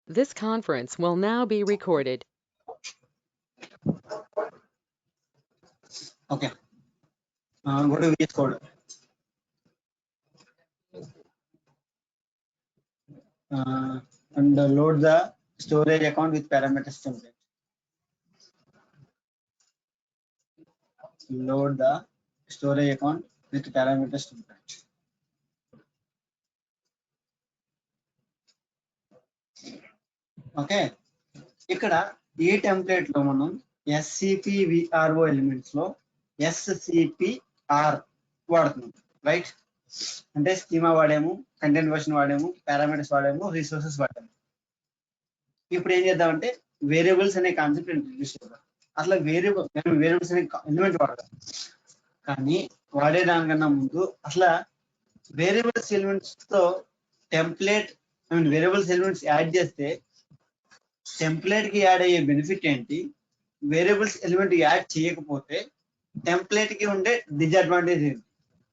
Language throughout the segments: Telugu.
This conference will now be recorded. Okay. Go to VS Code. And load the storage account with parameters template. Load the storage account with parameters template. Okay, ఇక్కడ ఈ టెంప్లెట్ లో మనం SCP-VRO ఎలిమెంట్స్ లో SCPR వాడుతున్నాం, రైట్? అంటే స్కీమా వాడాము, కంటెంట్ వర్షన్ వాడాము, పారామీటర్స్ వాడాము, రిసోర్సెస్ వాడాము. ఇప్పుడు ఏం చేద్దామంటే వేరియబుల్స్ అనే కాన్సెప్ట్ ఇంట్రడ్యూస్ చేద్దాం. అసలు వేరియబుల్స్ అనే ఎలిమెంట్ వాడదాం, కానీ వాడేదానికన్నా ముందు అసలు వేరియబుల్స్ ఎలిమెంట్స్ తో టెంప్లెట్ వేరియబుల్స్ ఎలిమెంట్స్ యాడ్ చేస్తే టెంప్లెట్ కి యాడ్ అయ్యే బెనిఫిట్ ఏంటి, వేరియబుల్స్ ఎలిమెంట్ యాడ్ చేయకపోతే టెంప్లెట్ కి ఉండే డిసడ్వాంటేజ్ ఏంటి,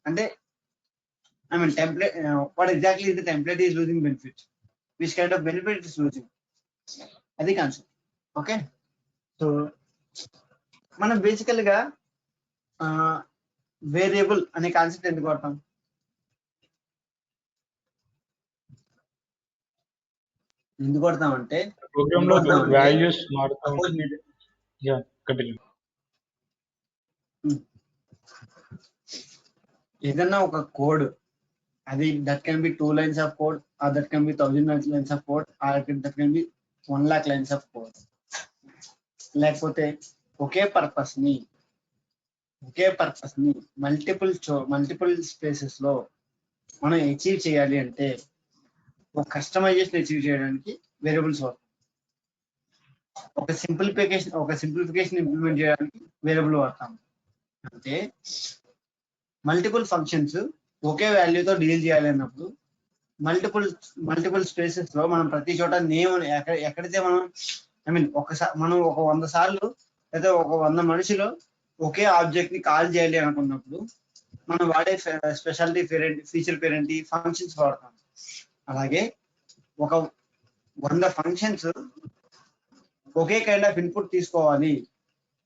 అంటే template what exactly the template is losing benefit, which kind of benefit is losing, అది కాన్సెప్ట్. ఓకే, సో మనం బేసికల్ గా వేరియబుల్ అనే కాన్సెప్ట్ ఎందుకు వాడతాం? ఎందుకు వాడతామంటే ప్రోగ్రామ్ లో వాల్యూస్ మారుతాం. Yeah, continue. ఏదన్నా ఒక కోడ్, అది that can be 2 lines of code, or that can be 1000 lines of code, or that can be 1 lakh lines of code. లేకపోతే ఒకే పర్పస్ ని మల్టిపుల్ స్పేసెస్ లో మనం అచీవ్ చేయాలి అంటే, ఒక కస్టమైజేషన్ అచీవ్ చేయడానికి వేరియబుల్స్ వాడతాం. ఒక సింప్లిఫికేషన్ ఇంప్లిమెంట్ చేయడానికి వేరియబుల్ వాడతాం. అంటే మల్టిపుల్ ఫంక్షన్స్ ఒకే వాల్యూతో డీల్ చేయాలి అన్నప్పుడు మల్టిపుల్ స్పేసెస్ లో మనం ప్రతి చోట నేమ్ ఎక్కడైతే మనం మనం ఒక 100 సార్లు లేదా ఒక 100 మనుషులు ఒకే ఆబ్జెక్ట్ ని కాల్ చేయాలి అనుకున్నప్పుడు మనం వాడే స్పెషాలిటీ ఫీచర్ పేరెంట్ ఫంక్షన్స్ వాడతాం. అలాగే ఒక 100 functions okay kind of input తీసుకోవాలి,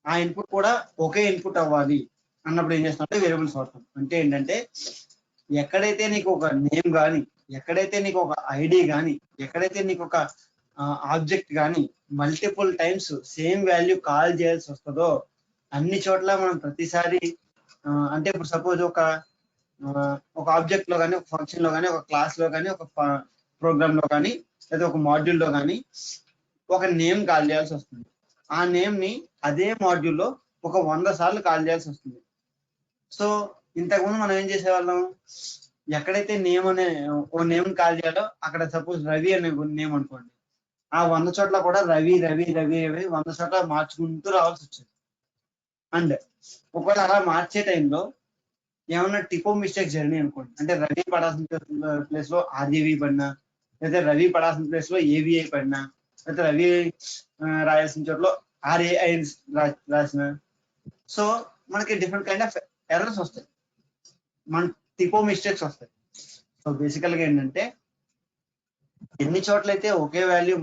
ఆ ఇన్పుట్ కూడా ఒకే ఇన్పుట్ అవ్వాలి అన్నప్పుడు ఏం చేస్తామంటే వేరియబుల్స్ వాడతాం. అంటే ఏంటంటే ఎక్కడైతే నీకు ఒక నేమ్ కానీ, ఎక్కడైతే నీకు ఒక ఐడి కానీ, ఎక్కడైతే నీకు ఒక ఆబ్జెక్ట్ కానీ multiple times same value call చేయాల్సి వస్తుందో అన్ని చోట్ల మనం ప్రతిసారి అంటే ఇప్పుడు సపోజ్ ఒక ఆబ్జెక్ట్ లో కానీ, ఒక ఫంక్షన్ లో కానీ, ఒక క్లాస్ లో కానీ, ఒక ప్రోగ్రామ్ లో కానీ, లేదా ఒక మాడ్యూల్ లో కానీ ఒక నేమ్ కాల్ చేయాల్సి వస్తుంది. ఆ నేమ్ ని అదే మాడ్యూల్ లో ఒక 100 సార్లు కాల్ చేయాల్సి వస్తుంది. సో ఇంతకుముందు మనం ఏం చేసేవాళ్ళం, ఎక్కడైతే ఓ నేమ్ కాల్ చేయాలో అక్కడ సపోజ్ రవి అనే నేమ్ అనుకోండి, ఆ 100 చోట్ల కూడా రవి 100 చోట్ల మార్చుకుంటూ రావాల్సి వచ్చింది. అండ్ ఒకవేళ అలా మార్చే టైంలో ఏమన్నా టిపో మిస్టేక్ జరిగినాయి అనుకోండి, అంటే రవి పడాల్సిన ప్లేస్ లో ఆర్జీవి పడినా, లేదా రవి పడాల్సిన ప్లేస్ లో ఏవిఐ పడినా, లేదా రవి రాయాల్సిన చోట్ల ఆర్ఏఐ రాసిన, సో మనకి డిఫరెంట్ కైండ్ ఆఫ్ ఎర్రర్స్ వస్తాయి, మన టిపో మిస్టేక్స్ వస్తాయి. సో బేసికల్ గా ఏంటంటే ఎన్ని చోట్లయితే ఒకే వాల్యూ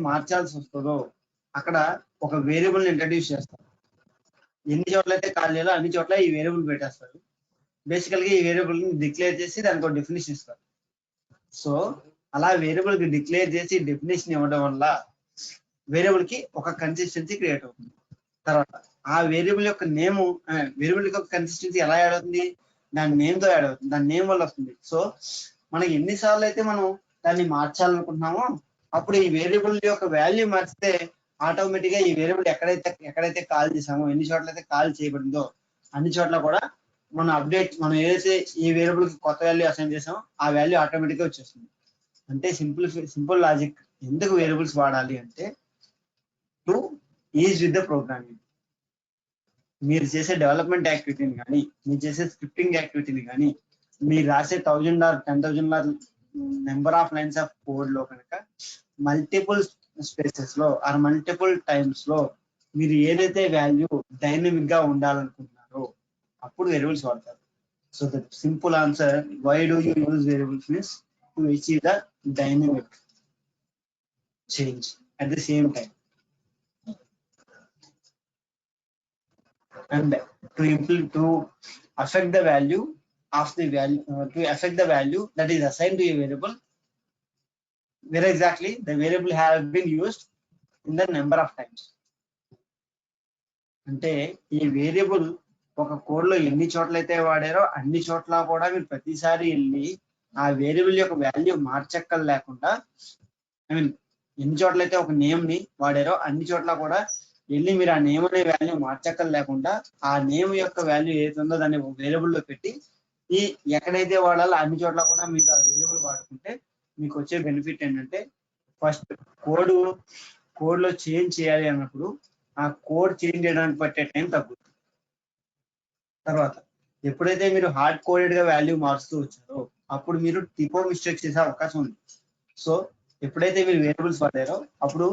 మార్చాల్సి వస్తుందో అక్కడ ఒక వేరియబుల్ ఇంట్రడ్యూస్ చేస్తారు. ఎన్ని చోట్లయితే కాల్ చేయాలో అన్ని చోట్ల ఈ వేరియబుల్ పెట్టేస్తారు. బేసికల్ గా ఈ వేరియబుల్ ని డిక్లేర్ చేసి దానికి ఒక డెఫినేషన్ ఇస్తారు. సో అలా వేరియబుల్ కి డిక్లేర్ చేసి డెఫినేషన్ ఇవ్వడం వల్ల వేరియబుల్ కి ఒక కన్సిస్టెన్సీ క్రియేట్ అవుతుంది. తర్వాత ఆ వేరియబుల్ యొక్క వేరియబుల్ యొక్క కన్సిస్టెన్సీ ఎలా యాడ్ అవుతుంది, దాని నేమ్ తో యాడ్ అవుతుంది, దాని నేమ్ వల్ల వస్తుంది. సో మనకి ఎన్నిసార్లు అయితే మనం దాన్ని మార్చాలనుకుంటున్నామో అప్పుడు ఈ వేరియబుల్ యొక్క వాల్యూ మార్చితే ఆటోమేటిక్ గా ఈ వేరియబుల్ ఎక్కడైతే కాల్ చేసామో, ఎన్ని చోట్ల అయితే కాల్ చేయబడిందో అన్ని చోట్ల కూడా మనం ఏదైతే ఈ వేరియబుల్ కి కొత్త వాల్యూ అసైన్ చేసామో ఆ వాల్యూ ఆటోమేటిక్ గా వచ్చేస్తుంది. అంటే సింపుల్ లాజిక్. ఎందుకు వేరియబుల్స్ వాడాలి అంటే to is with the programming. మీరు చేసే డెవలప్మెంట్ యాక్టివిటీని కానీ, మీరు చేసే స్క్రిప్టింగ్ యాక్టివిటీని కానీ, మీరు రాసే 1000 or 10,000 number of lines of code లో కనుక మల్టిపుల్ స్పేసెస్ లో ఆర్ మల్టిపుల్ టైమ్స్ లో మీరు ఏదైతే వాల్యూ డైనమిక్ గా ఉండాలనుకుంటున్నారో అప్పుడు వేరియబుల్స్ వాడతారు. So the simple answer why do you use variables means to achieve the dynamic change at the same time. And to affect the value of the value to affect the value that is assigned to a variable, where exactly the variable has been used in the number of times. అంటే ఈ వేరియబుల్ ఒక కోడ్ లో ఎన్ని చోట్ల అయితే వాడారో అన్ని చోట్ల కూడా మీరు ప్రతిసారి వెళ్ళి ఆ వేరియబుల్ యొక్క వాల్యూ మార్చక్కల లేకుండా, ఐ మీన్ ఎన్ని చోట్ల అయితే ఒక నేమ్ ని వాడారో అన్ని చోట్ల కూడా వెళ్ళి మీరు ఆ నేమ్ అనే వాల్యూ మార్చక్కల లేకుండా ఆ నేమ్ యొక్క వాల్యూ ఏది ఉందో దాన్ని వేరియబుల్ లో పెట్టి ఈ ఎక్కడైతే వాడాలో అన్ని చోట్ల కూడా మీకు ఆ వేరియబుల్ వాడుకుంటే మీకు వచ్చే బెనిఫిట్ ఏంటంటే, ఫస్ట్ కోడ్ లో చేంజ్ చేయాలి అన్నప్పుడు ఆ కోడ్ చేంజ్ చేయడానికి పట్టే టైం తగ్గుతుంది. తర్వాత ఎప్పుడైతే మీరు హార్డ్ కోడెడ్ గా వాల్యూ మారుస్తూ వచ్చారో అప్పుడు మీరు టిపో మిస్టేక్స్ చేసే అవకాశం ఉంది. సో ఎప్పుడైతే మీరు వేరియబుల్స్ వాడారో అప్పుడు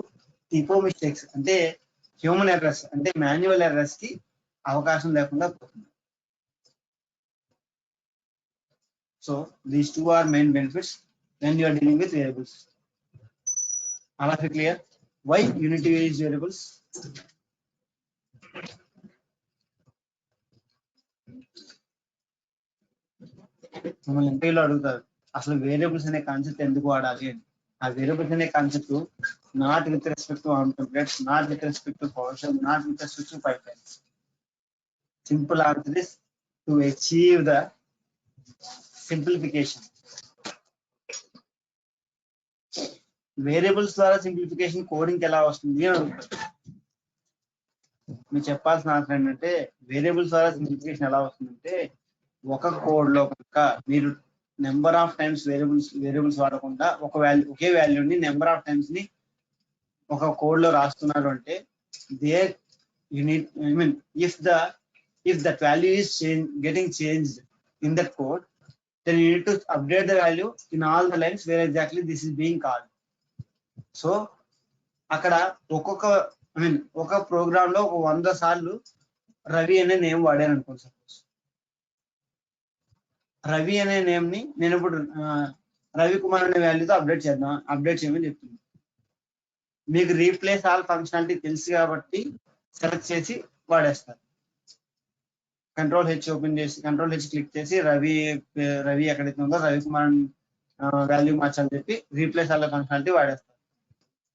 టిపో మిస్టేక్స్ అంటే హ్యూమన్ ఎర్రర్స్ అంటే మాన్యువల్ ఎర్రర్స్ కి అవకాశం లేకుండా పోతుంది. So these two are main benefits when you are dealing with variables. All of it clear? Why unity is variables? మమ్మల్ని ఇంటర్వ్యూలో అడుగుతారు అసలు వేరియబుల్స్ అనే కాన్సెప్ట్ ఎందుకు వాడాలి అని. ఆ వేరియబుల్స్ అనే concept not with respect to arm templates, not with respect to PowerShell, not with respect to pipelines. Simple answer is to achieve the simplification. Variables ద్వారా సింప్లిఫికేషన్ కోడింగ్ ఎలా వస్తుంది అని అడుగుతారు. మీరు చెప్పాల్సిన ఆన్సర్ ఏంటంటే వేరియబుల్స్ ద్వారా సింప్లిఫికేషన్ ఎలా వస్తుందంటే, ఒక కోడ్ లో కనుక మీరు నెంబర్ ఆఫ్ టైమ్స్ వేరియబుల్స్ వాడకుండా ఒకే వాల్యూని నెంబర్ ఆఫ్ టైమ్స్ ని ఒక కోడ్ లో రాస్తున్నారు అంటే there unit, I mean if that value is getting changed in that code, then you need to update the value in all the lines where exactly this is being called. So అక్కడ ఒక ప్రోగ్రామ్ లో 100 సార్లు రవి అనే నేమ్ వాడాను అనుకోండి. సపోజ్ రవి అనే నేమ్ ని నేను ఇప్పుడు రవి కుమార్ అనే వాల్యూతో అప్డేట్ చేయమని చెప్తున్నాను. మీకు రీప్లేస్ ఆల్ ఫంక్షనాలిటీ తెలుసు కాబట్టి సెలెక్ట్ చేసి వాడేస్తారు. కంట్రోల్ హెచ్ క్లిక్ చేసి రవి ఎక్కడైతే ఉందో రవి కుమార్ వాల్యూ మార్చాలని చెప్పి రీప్లేస్ ఆల్ ఫంక్షనాలిటీ వాడేస్తారు.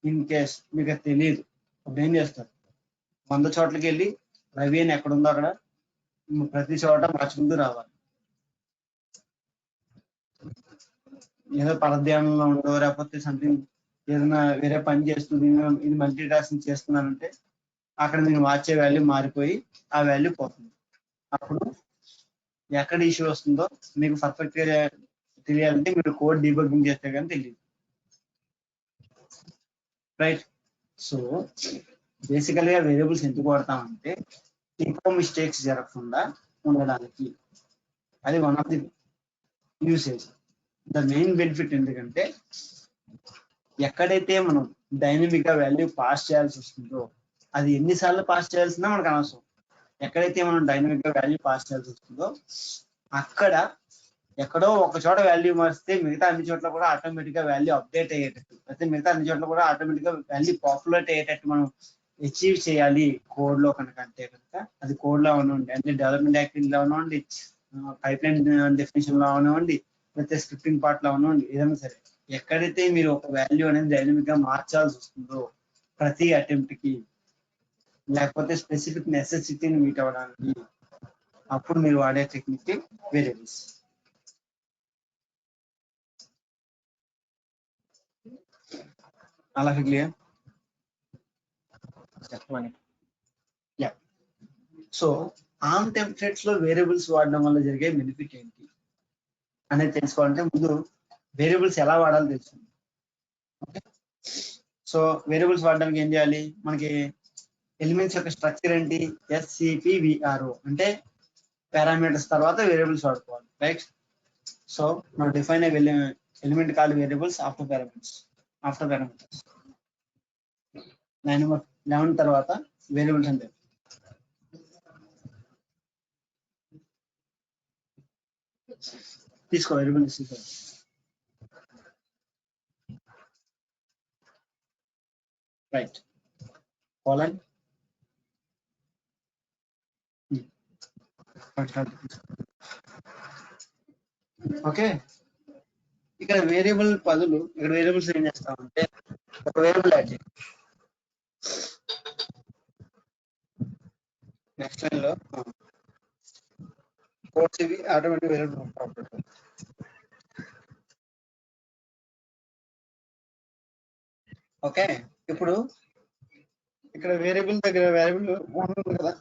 ఇన్ కేస్ మీకు అది తెలియదు అప్పుడు ఏం చేస్తారు, 100 చోట్లకి వెళ్ళి రవి అని ఎక్కడుందో అక్కడ ప్రతి చోట మార్చుకుంటూ రావాలి. ఏదో పరధ్యానంలో ఉండో లేకపోతే సంథింగ్ ఏదైనా వేరే పని చేస్తుంది, ఇది మల్టీ టాస్కింగ్ చేస్తున్నానంటే అక్కడ మీరు మార్చే వాల్యూ మారిపోయి ఆ వాల్యూ పోతుంది. అప్పుడు ఎక్కడ ఇష్యూ వస్తుందో మీకు పర్ఫెక్ట్ గా తెలియాలంటే మీరు కోడ్ డీబగ్గింగ్ చేస్తే కానీ తెలియదు. రైట్. సో బేసికల్ గా వేరియబుల్స్ ఎందుకు వాడతామంటే టిపో మిస్టేక్స్ జరగకుండా ఉండడానికి. అది one of the usage. The main benefit ఎందుకంటే ఎక్కడైతే మనం డైనమిక్ గా వాల్యూ పాస్ చేయాల్సి వస్తుందో అది ఎన్నిసార్లు పాస్ చేయాల్సిందో మనకు అనవసరం. ఎక్కడైతే మనం డైనమిక్ గా వాల్యూ పాస్ చేయాల్సి వస్తుందో అక్కడ ఎక్కడో ఒక చోట వాల్యూ మారిస్తే మిగతా అన్ని చోట్ల కూడా ఆటోమేటిక్ గా వాల్యూ అప్డేట్ అయ్యేటట్టు, అయితే మిగతా అన్ని చోట్ల కూడా ఆటోమేటిక్ గా వాల్యూ పాపులేట్ అయ్యేటట్టు మనం అచీవ్ చేయాలి కోడ్ లో కనుక. అంటే కనుక అది కోడ్ లో అవనివ్వండి, అంటే డెవలప్మెంట్ యాక్టివిటీలో అవనివ్వండి, పైప్లైన్ డెఫినేషన్ లో అవనివ్వండి, లేకపోతే స్క్రిప్టింగ్ పార్ట్ లో అవనివ్వండి, ఏదైనా సరే ఎక్కడైతే మీరు ఒక వాల్యూ అనేది డైనమిక్ గా మార్చాల్సి వస్తుందో ప్రతి అటెంప్ట్ కి, లేకపోతే స్పెసిఫిక్ నెసెసిటీని మీట్ అవ్వడానికి, అప్పుడు మీరు వాడే టెక్నిక్ వేరియబుల్స్. అలా clear? Yeah. So arm templates లో వేరియబుల్స్ వాడడం వల్ల జరిగే బెనిఫిట్ ఏంటి అనేది తెలుసుకోవాలంటే ముందు వేరియబుల్స్ ఎలా వాడాలో తెలుస్తుంది. ఓకే. సో వేరియబుల్స్ వాడడానికి ఏం చేయాలి, మనకి ఎలిమెంట్స్ యొక్క స్ట్రక్చర్ ఏంటి, SCPVRO అంటే పారామీటర్స్ తర్వాత వేరియబుల్స్ వాడుకోవాలి. రైట్. సో మనం define element called variables after parameters. Line number 11 తర్వాత వేరియబుల్స్ అంటే తీసుకో వేరియబుల్స్. Right colon okay. ఇక్కడ వేరియబుల్ బదులు ఇక్కడ వేరియబుల్స్ ఏం చేస్తామంటే ఒక వేరియబుల్ యాడ్ చేయాలి. నెక్స్ట్ లైన్ లో కోడ్స్ ఇవి ఆటోమేటిక్ వేరియబుల్ ప్రాపర్టీ. ఓకే, ఇప్పుడు ఇక్కడ వేరియబుల్ దగ్గర వేరియబుల్ ఉంటుంది కదా,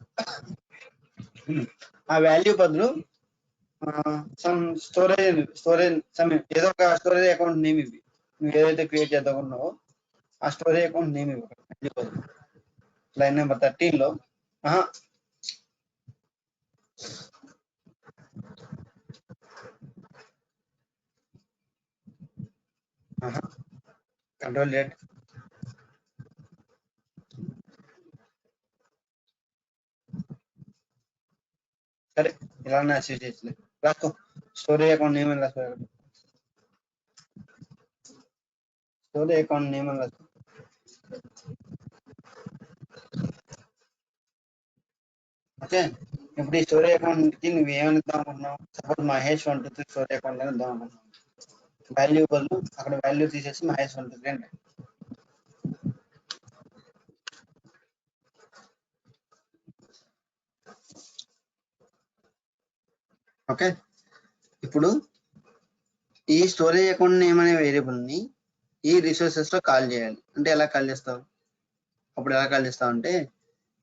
ఆ వాల్యూ బదులు సమ్ స్టోరేజ్ సమ్ ఏదో ఒక స్టోరేజ్ అకౌంట్ నేమ్ ఇవి, నువ్వు ఏదైతే క్రియేట్ చేద్దామన్నావో ఆ స్టోరేజ్ అకౌంట్ నేమ్ ఇవ్వ. లైన్ నెంబర్ 13 లో కంట్రోల్ Z సరే ఇలా అసెస్ చేసి రాసుకో. స్టోరేజ్ అకౌంట్ నేమ్ అని రాసుకో. స్టోరేజ్ అకౌంట్ నేమ్ అని రాసుకో. ఓకే, ఇప్పుడు ఈ స్టోరేజ్ అకౌంట్ కి నువ్వు ఏమని ఇద్దాం అనుకున్నావు? సపోజ్ మహేష్ 123 స్టోరేజ్ అకౌంట్ అని ఇద్దాం అనుకున్నావు. వాల్యూ బదులు అక్కడ వాల్యూ తీసేసి మహేష్ 123 అంటే. ఓకే, ఇప్పుడు ఈ స్టోరేజ్ అకౌంట్ నేమ్ అనే వేరియబుల్ ని ఈ రిసోర్సెస్ లో కాల్ చేయాలి. అంటే ఎలా కాల్ చేస్తావు? అప్పుడు ఎలా కాల్ చేస్తావు అంటే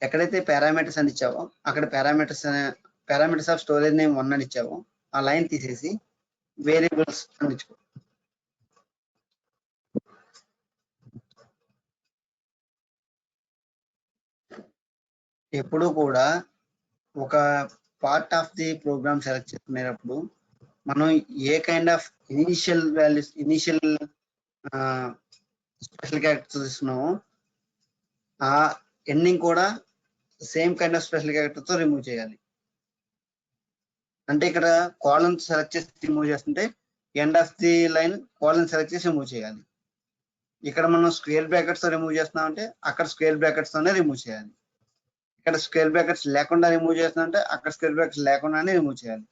ఎక్కడైతే పారామీటర్స్ అని ఇచ్చావో అక్కడ పారామీటర్స్ ఆఫ్ స్టోరేజ్ నేమ్ 1 అని ఇచ్చావో ఆ లైన్ తీసేసి వేరియబుల్స్ అని ఇచ్చుకో. ఎప్పుడు కూడా ఒక part of the program select చేసుకునేటప్పుడు మనం ఏ kind of initial values, initial special characters ఇస్తున్నామో ఆ ఎండింగ్ కూడా same kind of special character తో రిమూవ్ చేయాలి. అంటే ఇక్కడ కాలన్ సెలెక్ట్ చేసి రిమూవ్ చేస్తుంటే end of the line colon select చేసి రిమూవ్ చేయాలి. ఇక్కడ మనం స్క్వేర్ బ్రాకెట్స్ తో రిమూవ్ చేస్తున్నాం అంటే అక్కడ స్క్వేర్ బ్రాకెట్స్ తోనే రిమూవ్ చేయాలి. ఇక్కడ స్క్వేర్ బ్రాకెట్స్ లేకుండా రిమూవ్ చేస్తున్నా అంటే అక్కడ స్క్వేర్ బ్రాకెట్స్ లేకుండానే రిమూవ్ చేయాలి.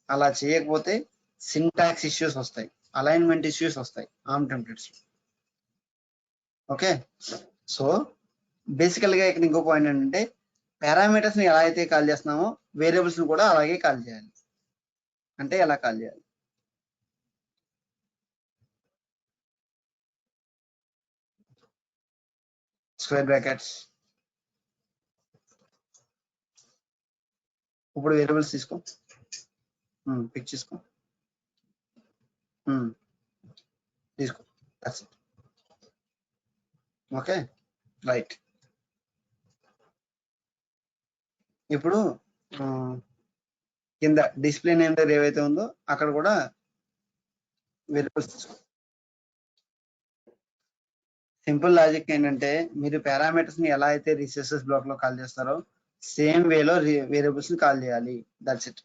అలా చేయకపోతే సింటాక్స్ ఇష్యూస్ వస్తాయి, అలైన్మెంట్ ఇష్యూస్ వస్తాయి ఆర్మ్ టెంప్లెట్స్. ఓకే, సో బేసికల్ గా ఇక్కడ ఇంకో పాయింట్ ఏంటంటే పారామీటర్స్ ని ఎలా అయితే కాల్ చేస్తున్నామో వేరియబుల్స్ ని కూడా అలాగే కాల్ చేయాలి. అంటే ఎలా కాల్ చేయాలి? స్క్వేర్ బ్రాకెట్స్, ఇప్పుడు వేరియబుల్స్ తీసుకో, పిక్ చేసుకో, తీసుకో. Okay, right. ఇప్పుడు కింద డిస్ప్లే నేమ్ దగ్గర ఏవైతే ఉందో అక్కడ కూడా వేరియబుల్స్ తీసుకో. సింపుల్ లాజిక్ ఏంటంటే మీరు పారామీటర్స్ ని ఎలా అయితే రిసోర్సెస్ బ్లాక్ లో కాల్ చేస్తారో సేమ్ వేలో వేరియబుల్స్ ని కాల్ చేయాలి. That's it.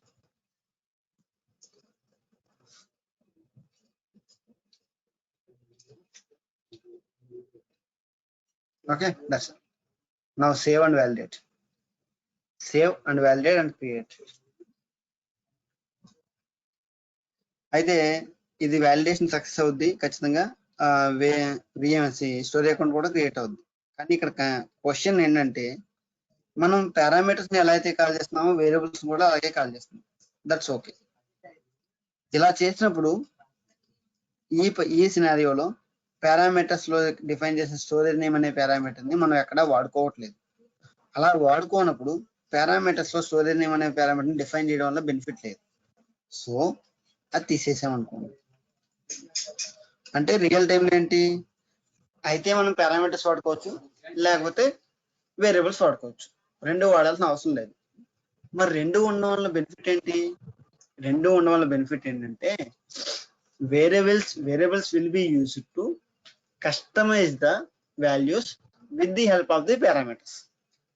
Okay, that's it. Now save and validate. Save and validate and create. అయితే ఇది వాలిడేషన్ సక్సెస్ అవుద్ది ఖచ్చితంగా. విఎంఎస్సి స్టోరేజ్ అకౌంట్ కూడా క్రియేట్ అవుద్ది. కానీ ఇక్కడ క్వశ్చన్ ఏంటంటే మనం పారామీటర్స్ ని ఎలా అయితే కాల్ చేస్తున్నామో వేరియబుల్స్ కూడా అలాగే కాల్ చేస్తున్నాం. That's okay. ఇలా చేసినప్పుడు ఈ సినారియోలో పారామీటర్స్ లో డిఫైన్ చేసిన స్టోరేజ్ నేమ్ అనే పారామీటర్ ని మనం ఎక్కడా వాడుకోవట్లేదు. అలా వాడుకోనప్పుడు పారామీటర్స్ లో స్టోరేజ్ నేమ్ అనే పారామీటర్ ని డిఫైన్ చేయడం వల్ల బెనిఫిట్ లేదు. సో అది తీసేసామనుకోండి. అంటే రియల్ టైం ఏంటి అయితే మనం పారామీటర్స్ వాడుకోవచ్చు, లేకపోతే వేరియబుల్స్ వాడుకోవచ్చు. రెండు వాడాల్సిన అవసరం లేదు. మరి రెండు ఉండడం వల్ల బెనిఫిట్ ఏంటి? రెండు ఉండడం వల్ల బెనిఫిట్ ఏంటంటే variables will be used to customize the values with the help of the parameters.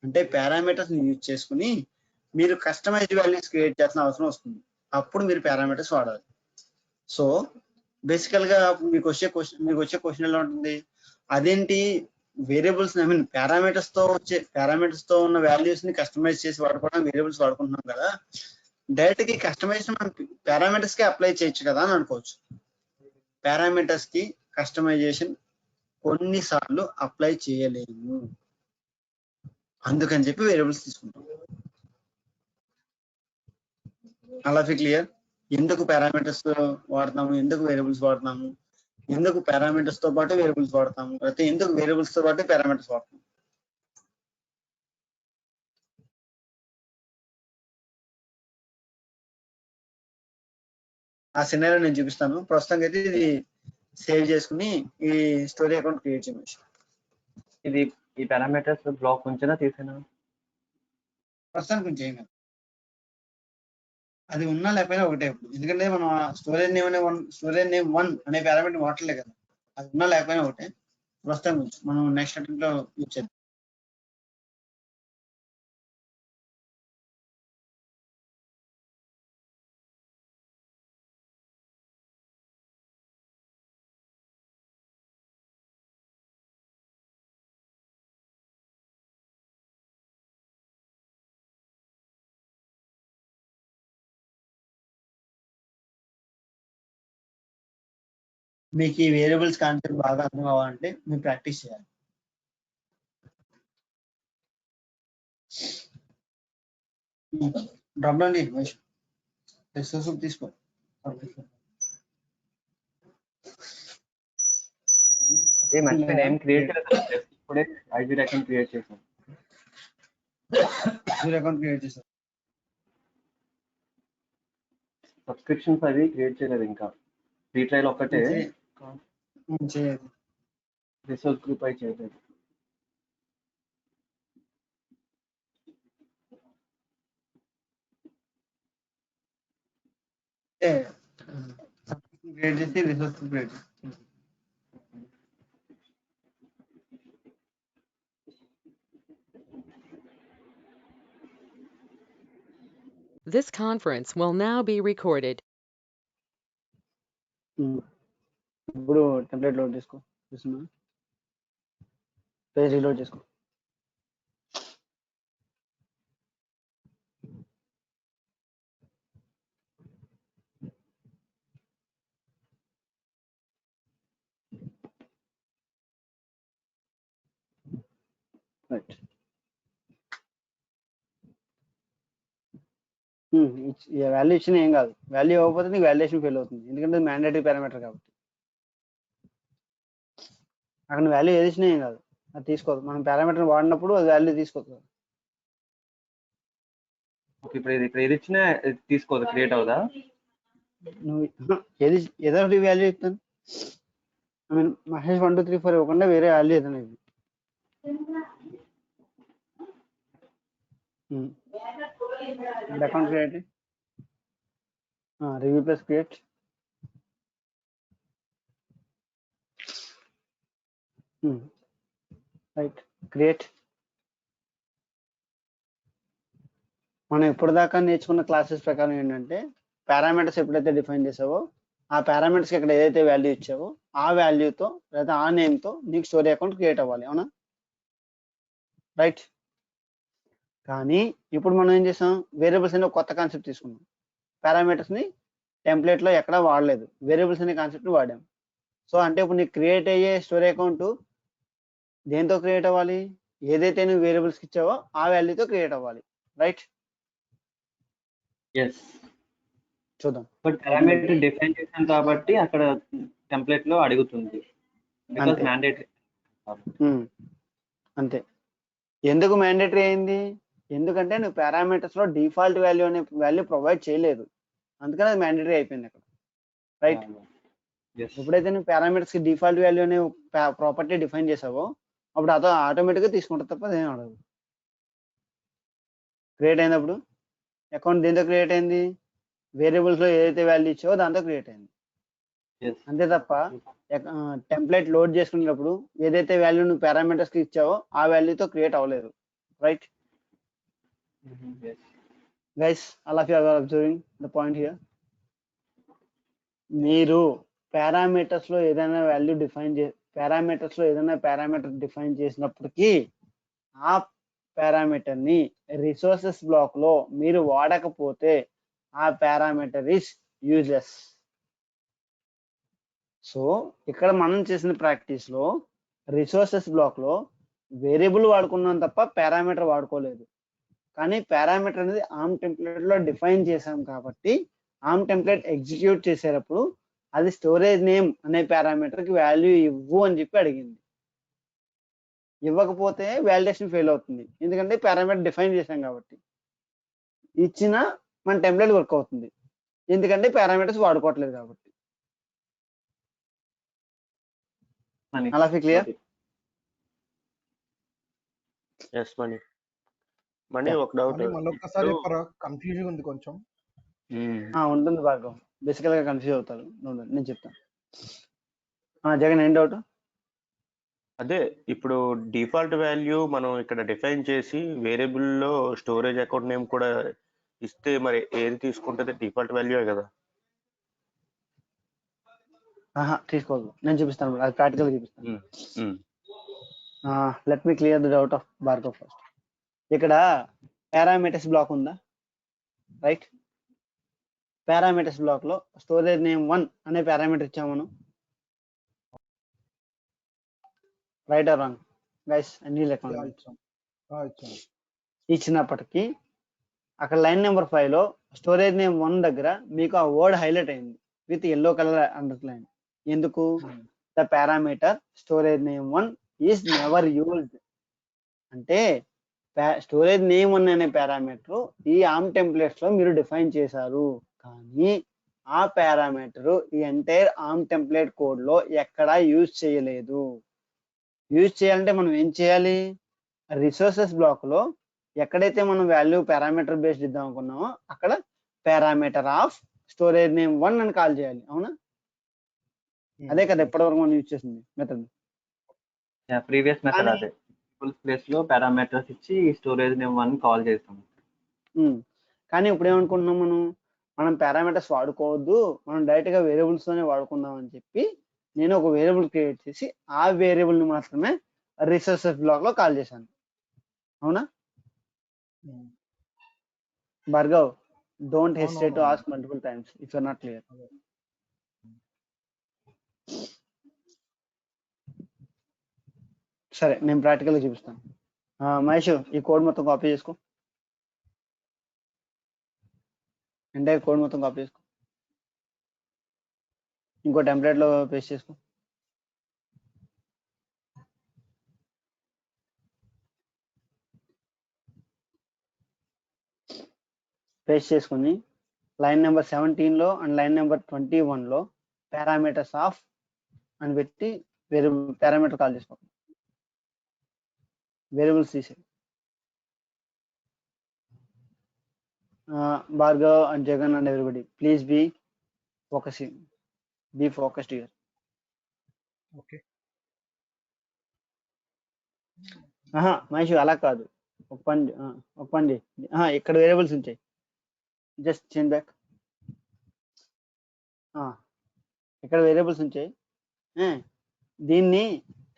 అంటే పారామీటర్స్ ని యూజ్ చేసుకుని మీరు కస్టమైజ్డ్ వాల్యూస్ క్రియేట్ చేయాల్సిన అవసరం వస్తుంది. అప్పుడు మీరు పారామీటర్స్ వాడాలి. సో బేసికల్ గా మీకు వచ్చే క్వశ్చన్ ఎలా ఉంటుంది? అదేంటి వేరియబుల్స్ ఐ మీన్ పారామీటర్స్ తో ఉన్న వాల్యూస్ ని కస్టమైజ్ చేసి వాడుకోవడం వేరియబుల్స్ వాడుకుంటున్నాం కదా, డైరెక్ట్ కి కస్టమైజేషన్ మనం పారామీటర్స్ కి అప్లై చేయొచ్చు కదా అని అనుకోవచ్చు. పారామీటర్స్ కి కస్టమైజేషన్ కొన్నిసార్లు అప్లై చేయలేము, అందుకని చెప్పి వేరియబుల్స్ తీసుకుంటాం. అలా క్లియర్? ఎందుకు పారామీటర్స్ వాడతాము, ఎందుకు వేరియబుల్స్ వాడతాము, ఎందుకు పారామీటర్స్ తో పాటు వేరియబుల్స్ వాడతాము, లేకపోతే ఎందుకు వేరియబుల్స్ తో పాటు పారామీటర్స్ వాడతాము? ఆ సినారియో నేను చూపిస్తాను. ప్రస్తుతం అయితే ఇది సేవ్ చేసుకుని ఈ స్టోరీ అకౌంట్ క్రియేట్ చేయవచ్చు. ఇది ఈ పారామీటర్స్ బ్లాక్ ఉంచినా తీసేనా? ప్రస్తుతానికి కొంచెం ఏం కాదు, అది ఉన్నా లేకపోయినా ఒకటే. ఎందుకంటే మనం స్టోరేజ్ నేమ్ 1 అనే పారామీటర్ వాడలే కదా, అది ఉన్నా లేకపోయినా ఒకటే. ప్రస్తుతం కొంచెం మనం నెక్స్ట్ అటెంప్ట్ లో యూజ్ చేద్దాం. మీకు ఈ వేరియబుల్స్ కాన్సెప్ట్ బాగా అర్థం కావాలంటే మీరు ప్రాక్టీస్ చేయాలి. డ్రాప్ డౌన్ రిసోర్స్ తీసుకో. మర్చిపోయిన ఏం క్రియేట్ చేయలేదు, ఇప్పుడే ఐజీ అకౌంట్ క్రియేట్ చేసాం. అకౌంట్ క్రియేట్ చేశారు. సబ్స్క్రిప్షన్స్ అవి క్రియేట్ చేయలేదు ఇంకా, ఫ్రీ ట్రయల్ ఒక్కటే, చేయాలి. రిసోర్స్ గ్రూప్ అయి చేయలేదు. క్రియేట్ చేసి రిసోర్స్ క్రియేట్ చేసి This conference will now be recorded. ఇప్పుడు టెంప్లెట్ లోడ్ చేసుకో, చూస్తున్నా పేజ్ రీలోడ్ చేసుకో. రైట్, వాల్యూ ఇచ్చిన ఏం కాదు, వాల్యూ ఇవ్వకపోతే నీకు వాల్యుయేషన్ ఫెయిల్ అవుతుంది, ఎందుకంటే మ్యాండేటరీ పారామీటర్ కాబట్టి. అక్కడ వాల్యూ ఏది ఇచ్చినా ఏం కాదు, అది తీసుకోదు. మనం పారామీటర్ వాడినప్పుడు అది వాల్యూ తీసుకోదు. ఇప్పుడు ఏది ఇచ్చినా తీసుకోదు, క్రియేట్ అవుదా? నువ్వు ఏదో ఒకటి వాల్యూ ఇస్తాను. ఐ మీన్ మహేష్ 1 2 3 4 ఇవ్వకుండా వేరే వాల్యూ ఏదైనా ఇది. Account create, review plus create. Right, create. మనం ఇప్పటిదాకా నేర్చుకున్న క్లాసెస్ ప్రకారం ఏంటంటే, పారామీటర్స్ ఎప్పుడైతే డిఫైన్ చేసావో ఆ పారామీటర్స్ ఇక్కడ ఏదైతే వాల్యూ ఇచ్చావో ఆ వాల్యూతో లేదా ఆ నేమ్తో నీకు స్టోరీ అకౌంట్ క్రియేట్ అవ్వాలి, అవునా? రైట్. కానీ ఇప్పుడు మనం ఏం చేసాం, వేరియబుల్స్ అనే కొత్త కాన్సెప్ట్ తీసుకున్నాం. పారామీటర్స్ని టెంప్లెట్లో ఎక్కడా వాడలేదు, వేరియబుల్స్ అనే కాన్సెప్ట్ని వాడాం. సో అంటే ఇప్పుడు నీకు క్రియేట్ అయ్యే స్టోరీ అకౌంట్ దేంతో క్రియేట్ అవ్వాలి, ఏదైతే నువ్వు వేరియబుల్స్కి ఇచ్చావో ఆ వాల్యూతో క్రియేట్ అవ్వాలి. రైట్, చూద్దాం. బట్ పారామీటర్ డిఫైన్ చేసాం కాబట్టి అక్కడ టెంప్లెట్ లో అడుగుతుంది, బికాజ్ మ్యాండేటరీ. అంతే. ఎందుకు మ్యాండేటరీ అయింది? ఎందుకంటే నువ్వు పారామీటర్స్ లో డిఫాల్ట్ వాల్యూ అనే వాల్యూ ప్రొవైడ్ చేయలేదు, అందుకని అది మ్యాండేటరీ అయిపోయింది అక్కడ. రైట్. ఎప్పుడైతే నువ్వు పారామీటర్స్ కి డిఫాల్ట్ వాల్యూ అనే ప్రాపర్టీ డిఫైన్ చేసావో అప్పుడు అదో ఆటోమేటిక్ గా తీసుకుంటుంది తప్ప అదేం అడగదు. క్రియేట్ అయినప్పుడు అకౌంట్ దేంతో క్రియేట్ అయింది, వేరియబుల్స్ లో ఏదైతే వాల్యూ ఇచ్చావో దాంతో క్రియేట్ అయింది. అంతే తప్ప టెంప్లెట్ లోడ్ చేసుకునేటప్పుడు ఏదైతే వాల్యూ నువ్వు పారామీటర్స్ కి ఇచ్చావో ఆ వాల్యూతో క్రియేట్ అవ్వలేదు. Right guys, all of you are observing the point here. మీరు పారామీటర్స్ లో ఏదైనా వాల్యూ పారామీటర్ డిఫైన్ చేసినప్పటికీ ఆ పారామీటర్ ని రిసోర్సెస్ బ్లాక్ లో మీరు వాడకపోతే ఆ పారామీటర్ ఇస్ యూజ్లెస్. సో ఇక్కడ మనం చేసిన ప్రాక్టీస్ లో రిసోర్సెస్ బ్లాక్ లో వేరియబుల్ వాడుకున్నాం తప్ప పారామీటర్ వాడుకోలేదు. కానీ పారామీటర్ అనేది ఆర్మ్ టెంప్లెట్ లో డిఫైన్ చేశాం కాబట్టి ఆర్మ్ టెంప్లెట్ ఎగ్జిక్యూట్ చేసేటప్పుడు అది స్టోరేజ్ నేమ్ అనే పారామీటర్ కి వాల్యూ ఇవ్వు అని చెప్పి అడిగింది. ఇవ్వకపోతే వాలిడేషన్ ఫెయిల్ అవుతుంది, ఎందుకంటే పారామీటర్ డిఫైన్ చేశాం కాబట్టి. ఇచ్చిన మన టెంప్లెట్ వర్క్ అవుతుంది, ఎందుకంటే పారామీటర్స్ వాడుకోవట్లేదు కాబట్టి. అలా క్లియర్? ఎస్ మనీ ఒక డౌట్ మళ్ళొక్కసారి కన్ఫ్యూజింగ్ ఉంది కొంచెం. ఉంటుంది భార్గవ్, బేసికల్ గా కన్ఫ్యూజ్ అవుతారు. నేను చెప్తాను. జగన్ ఏం డౌట్? అదే ఇప్పుడు డిఫాల్ట్ వాల్యూ మనం ఇక్కడ డిఫైన్ చేసి వేరియబుల్ లో స్టోరేజ్ అకౌంట్ నేమ్ కూడా ఇస్తే మరి ఏది తీసుకుంటే డిఫాల్ట్ వాల్యూ కదా? తీసుకోవద్దు, నేను చూపిస్తాను, అది ప్రాక్టికల్ చూపిస్తాను. Let me clear the doubt of Bhargav first. ఇక్కడ పారామీటర్స్ బ్లాక్ ఉందా? రైట్. పారామీటర్స్ బ్లాక్ లో స్టోరేజ్ నేమ్ 1 అనే పారామీటర్ ఇచ్చాము మనం. Right are wrong guys? అన్ని ఇచ్చినప్పటికీ అక్కడ లైన్ నెంబర్ 5 లో స్టోరేజ్ నేమ్ 1 దగ్గర మీకు ఆ వర్డ్ హైలైట్ అయింది విత్ ఎల్లో కలర్ అండర్లైన్. ఎందుకు? The parameter storage name 1 is never used. అంటే స్టోరేజ్ నేమ్ 1 అనే పారామీటర్ ఈ ఆర్మ్ టెంప్లెట్స్ లో మీరు డిఫైన్ చేశారు, కానీ ఆ పారామీటర్ ఈ ఎంటైర్ ఆర్మ్ టెంప్లెట్ కోడ్ లో ఎక్కడా యూజ్ చేయలేదు. యూజ్ చేయాలంటే మనం ఏం చేయాలి? రిసోర్సెస్ బ్లాక్ లో ఎక్కడైతే మనం వాల్యూ పారామీటర్ బేస్డ్ ఇద్దాం అనుకున్నామో అక్కడ పారామీటర్ ఆఫ్ స్టోరేజ్ నేమ్ 1 అని కాల్ చేయాలి. అవునా? అదే కదా ఎప్పటివరకు మనం యూజ్ చేసింది మెథడ్. ప్రీవియస్ మెథడ్ అదే ప్లేస్ లో పారామీటర్స్ ఇచ్చి స్టోరేజ్ నేమ్ 1 కాల్ చేస్తాం. కానీ ఇప్పుడు ఏమనుకుంటున్నాం, మనం పారామీటర్స్ వాడుకోవద్దు, మనం డైరెక్ట్ గా వేరియబుల్స్ తోనే వాడుకుందాం అని చెప్పి నేను ఒక వేరియబుల్ క్రియేట్ చేసి ఆ వేరియబుల్ ని మాత్రమే రిసోర్సెస్ బ్లాక్ లో కాల్ చేశాను. అవునా Bhargav? Don't hesitate to ask multiple times if you are not clear. సరే, నేను ప్రాక్టికల్ గా చూపిస్తాను. మహేష్, ఈ కోడ్ మొత్తం కాపీ చేసుకో. ఎంటైర్ కోడ్ మొత్తం కాపీ చేసుకో, ఇంకో టెంప్లెట్ లో పేస్ట్ చేసుకో. పేస్ట్ చేసుకుని లైన్ నెంబర్ 17 లో అండ్ లైన్ నెంబర్ 21 లో పారామీటర్స్ ఆఫ్ అని పెట్టి వేరియబుల్ పారామీటర్ కాల్ చేసుకో. వేరియబుల్స్ తీసే. Bhargav and Jagan and everybody, please be focusing. Be focused here. Okay. Mahesh అలా కాదు, ఒక పని ఇక్కడ వేరియబుల్స్ ఉంటాయి, జస్ట్ చేంజ్ బ్యాక్. ఇక్కడ వేరియబుల్స్ ఉంటాయి, దీన్ని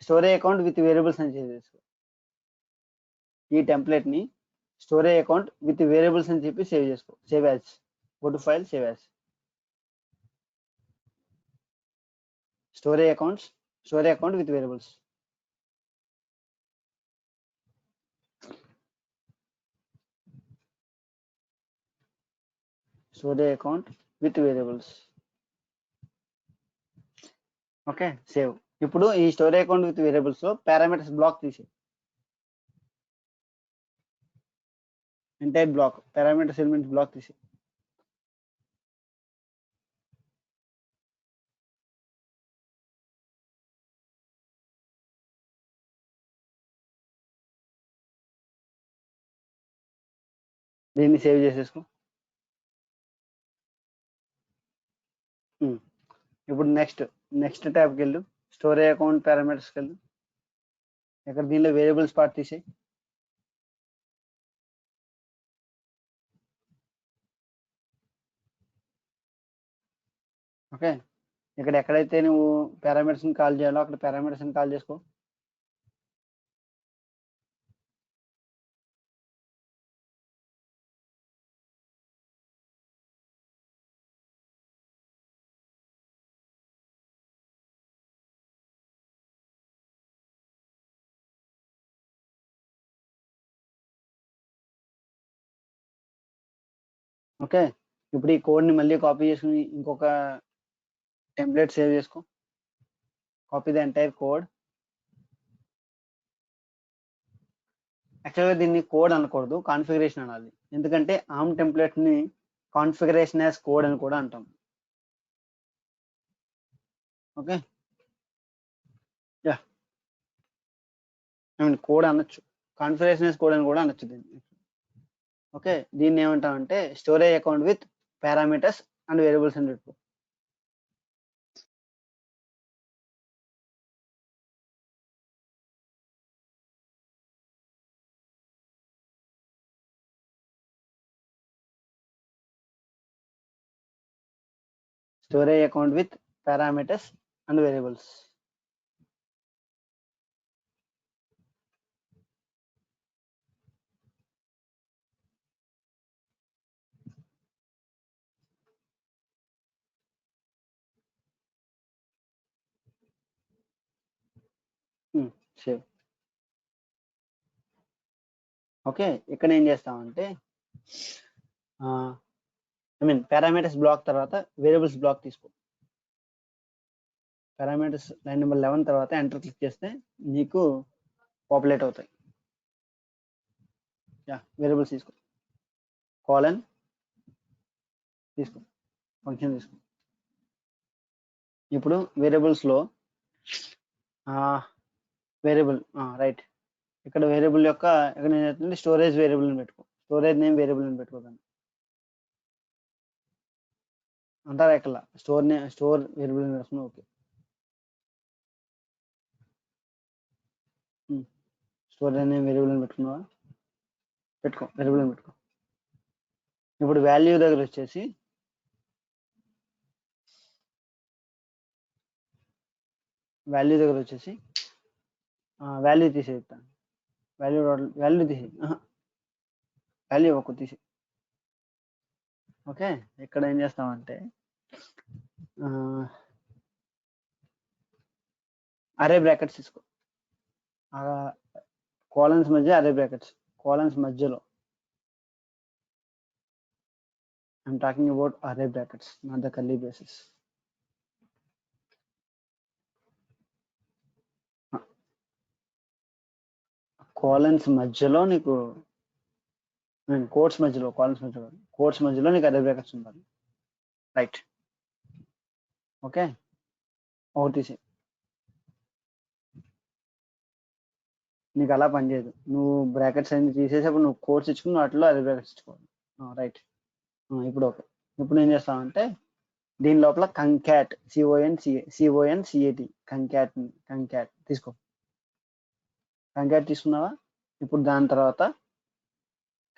స్టోరేజ్ అకౌంట్ విత్ వేరియబుల్స్ అని చేసేసుకో. ఈ టెంప్లెట్ ని స్టోరేజ్ అకౌంట్ విత్ వేరియబుల్స్ అని చెప్పి సేవ్ చేసుకో. Save as, go to file, save as. Storage account with variables. Storage account with variables. Okay, save. ఇప్పుడు ఈ స్టోరేజ్ అకౌంట్ విత్ వేరియబుల్స్ లో పారామీటర్స్ బ్లాక్ తీసి, entire block parameters elements block తీసి. దీన్ని సేవ్ చేసేసుకో. ఇప్పుడు నెక్స్ట్ ట్యాబ్కి వెళ్ళు, స్టోరేజ్ అకౌంట్ పారామీటర్స్కి వెళ్ళు. ఇక్కడ దీనిలో వేరియబుల్స్ పార్ట్ తీసేయి. ఓకే, ఇక్కడ ఎక్కడైతే నువ్వు పారామీటర్స్ ని కాల్ చేయాలో అక్కడ పారామీటర్స్ ని కాల్ చేసుకో. ఓకే, ఇప్పుడు ఈ కోడ్ ని మళ్ళీ కాపీ చేసుకుని ఇంకొక టెంప్లెట్ సేవ్ చేసుకో. Copy the entire code. యాక్చువల్గా దీన్ని కోడ్ అనకూడదు, కాన్ఫిగరేషన్ అనాలి. ఎందుకంటే ఆర్మ్ టెంప్లెట్ ని కాన్ఫిగరేషన్ యాజ్ కోడ్ అని కూడా అంటాం. Okay, yeah, I mean code అనొచ్చు, కాన్ఫిగరేషన్ యాజ్ కోడ్ అని కూడా అనొచ్చు దీన్ని. ఓకే, దీన్ని ఏమంటామంటే storage account with parameters and variables అని పెట్టుకో. Storage account with parameters and variables. Save. Okay, ఇక్కడ ఏం చేస్తామంటే ఐ మీన్ పారామీటర్స్ బ్లాక్ తర్వాత వేరియబుల్స్ బ్లాక్ తీసుకో. పారామీటర్స్ లైన్ నెంబర్ 11 తర్వాత ఎంటర్ క్లిక్ చేస్తే నీకు పాపులేట్ అవుతాయి. యా, వేరియబుల్స్ తీసుకో, కాలన్ తీసుకో, ఫంక్షన్ తీసుకో. ఇప్పుడు వేరియబుల్స్ లో వేరియబుల్ రైట్, ఇక్కడ వేరియబుల్ యొక్క ఇక్కడ ఏం స్టోరేజ్ వేరియబుల్ అని పెట్టుకో. స్టోరేజ్ నేమ్ వేరియబుల్ అని పెట్టుకోదాన్ని అంటారా? ఇక్కడ స్టోర్ వేరియబుల్ అని రాసుకున్నా. ఓకే, స్టోరేజ్ నేమ్ వేరియబుల్ అని పెట్టుకున్నావా? పెట్టుకో, వేరియబుల్ అని పెట్టుకో. ఇప్పుడు వాల్యూ దగ్గర వచ్చేసి వాల్యూ తీసేస్తాను. వాల్యూ తీసి వాల్యూ ఒక తీసి. ఓకే, ఇక్కడ ఏం చేస్తామంటే అరే బ్రాకెట్స్ తీసుకో. కాలన్స్ మధ్య అరే బ్రాకెట్స్, కాలన్స్ మధ్యలో. ఐఎమ్ టాకింగ్ అబౌట్ అరే brackets, not the curly braces. Colons మధ్యలో నీకు కోట్స్ మధ్యలో నీకు అరే బ్రాకెట్స్ ఉండాలి. రైట్, ఓకే, ఒకటి తీసి. నీకు అలా పనిచేయదు, నువ్వు బ్రాకెట్స్ అన్ని తీసేసేప్పుడు నువ్వు కోట్స్ ఇచ్చుకుని వాటిలో అరే బ్రాకెట్స్ ఇచ్చుకోవాలి. రైట్, ఇప్పుడు ఓకే. ఇప్పుడు ఏం చేస్తామంటే దీని లోపల కంక్యాట్ CONCAT కంక్యాట్ తీసుకో. కంక్యాట్ తీసుకున్నావా? ఇప్పుడు దాని తర్వాత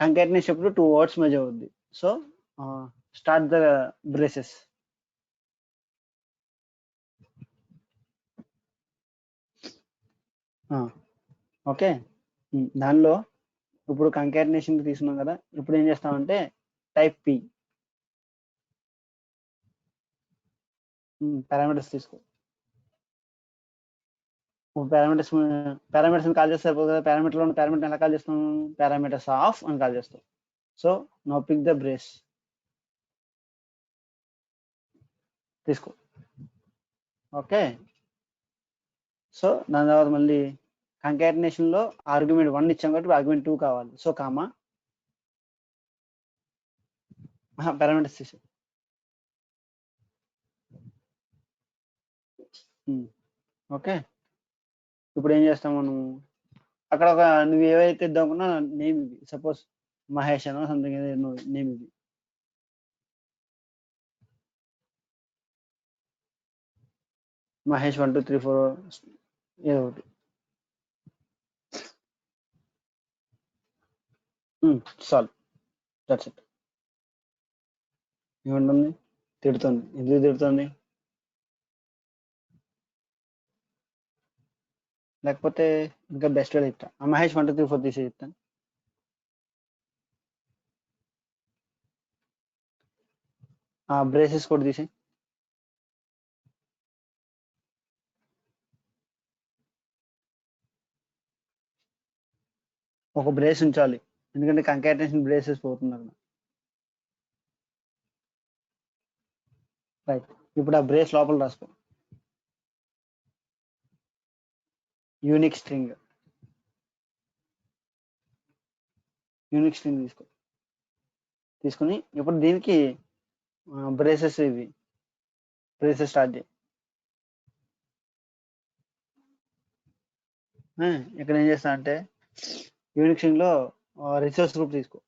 కంక్యాట్నేషన్ ఎప్పుడు 2 వర్డ్స్ మధ్య అవుద్ది. So start the braces. Okay, దానిలో ఇప్పుడు కంకాటినేషన్ తీసుకున్నాం కదా. ఇప్పుడు ఏం చేస్తామంటే టైప్ P పారామీటర్స్ తీసుకో. పారామీటర్స్ కాల్ చేస్తే సరిపోదు కదా. పారామీటర్ ఎలా కాల్ చేస్తాం? పారామీటర్స్ ఆఫ్ అని కాల్ చేస్తాం. So now pick the brace తీసుకో. ఓకే, సో దాని తర్వాత మళ్ళీ కంకాటినేషన్ లో ఆర్గ్యుమెంట్ 1 ఇచ్చాం కాబట్టి ఆర్గ్యుమెంట్ 2 కావాలి. సో కామా పారామీటర్స్ తీసుకో. ఓకే, ఇప్పుడు ఏం చేస్తాం మనం అక్కడ ఒక నువ్వు ఏవైతే ఇద్దామనుకున్నా నేమ్ ఇది. సపోజ్ మహేష్ అనో సంథింగ్ నేమ్ ఇది. మహేష్ 1 2 3 4 ఏదో ఒకటి. Solve, that's it. ఏముంటుంది? తిడుతుంది. ఎందుకు తిడుతుంది? లేకపోతే ఇంకా బెస్ట్ వే చెప్తా. మహేష్ 1 2 3 4 తీసి చెప్తాను. బ్రేసెస్ కూడా తీసి. ఒక బ్రేస్ ఉంచాలి, ఎందుకంటే కంకాటినేషన్ బ్రేసెస్ పోతుంది అక్కడ. రైట్, ఇప్పుడు ఆ బ్రేస్ లోపల రాసుకో. యూనిక్ స్ట్రింగ్ తీసుకుని ఇప్పుడు దీనికి బ్రేసెస్ స్టార్ట్ చేయి. ఇక్కడ ఏం చేస్తా అంటే యూనిక్ స్ట్రింగ్ లో రిసోర్స్ గ్రూప్ తీసుకో.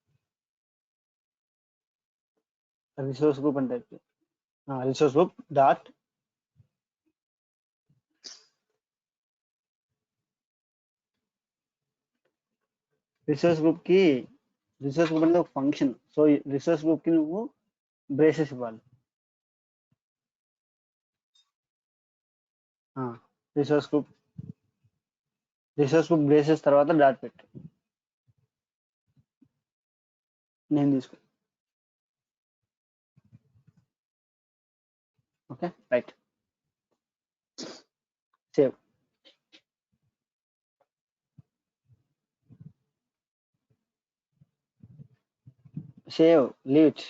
రిసోర్స్ గ్రూప్ అంటే resource group dot resource group అనేది ఒక ఫంక్షన్. సో రిసోర్స్ గ్రూప్ కి నువ్వు బ్రేసెస్ ఇవ్వాలి. రిసోర్స్ గ్రూప్ బ్రేసెస్ తర్వాత డాట్ పెట్టు. నేను తీసుకో. Okay, right, save. Leave it.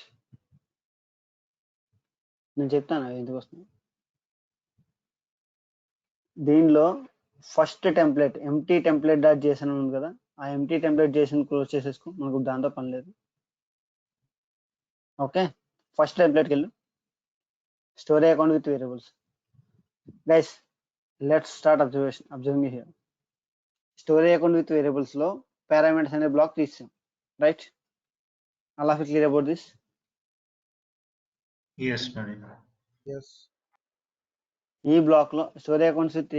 నేను చెప్తాను ఎందుకు వస్తుంది. దీనిలో first template empty template dot Jason ఉంది కదా, ఆ ఎంటీ టెంప్లెట్ జేసన్ క్లోజ్ చేసేసుకో, మనకు దాంతో పని లేదు. ఓకే, ఫస్ట్ టెంప్లెట్కి వెళ్ళు, story account with variables. Guys let's start observing here. Story account with variables లో పారామీటర్స్ అనే బ్లాక్ తీసాం, right? All of you clear about this? Yes, madam. Yes. ఈ బ్లాక్ లో స్టోరీ అకౌంట్స్ విత్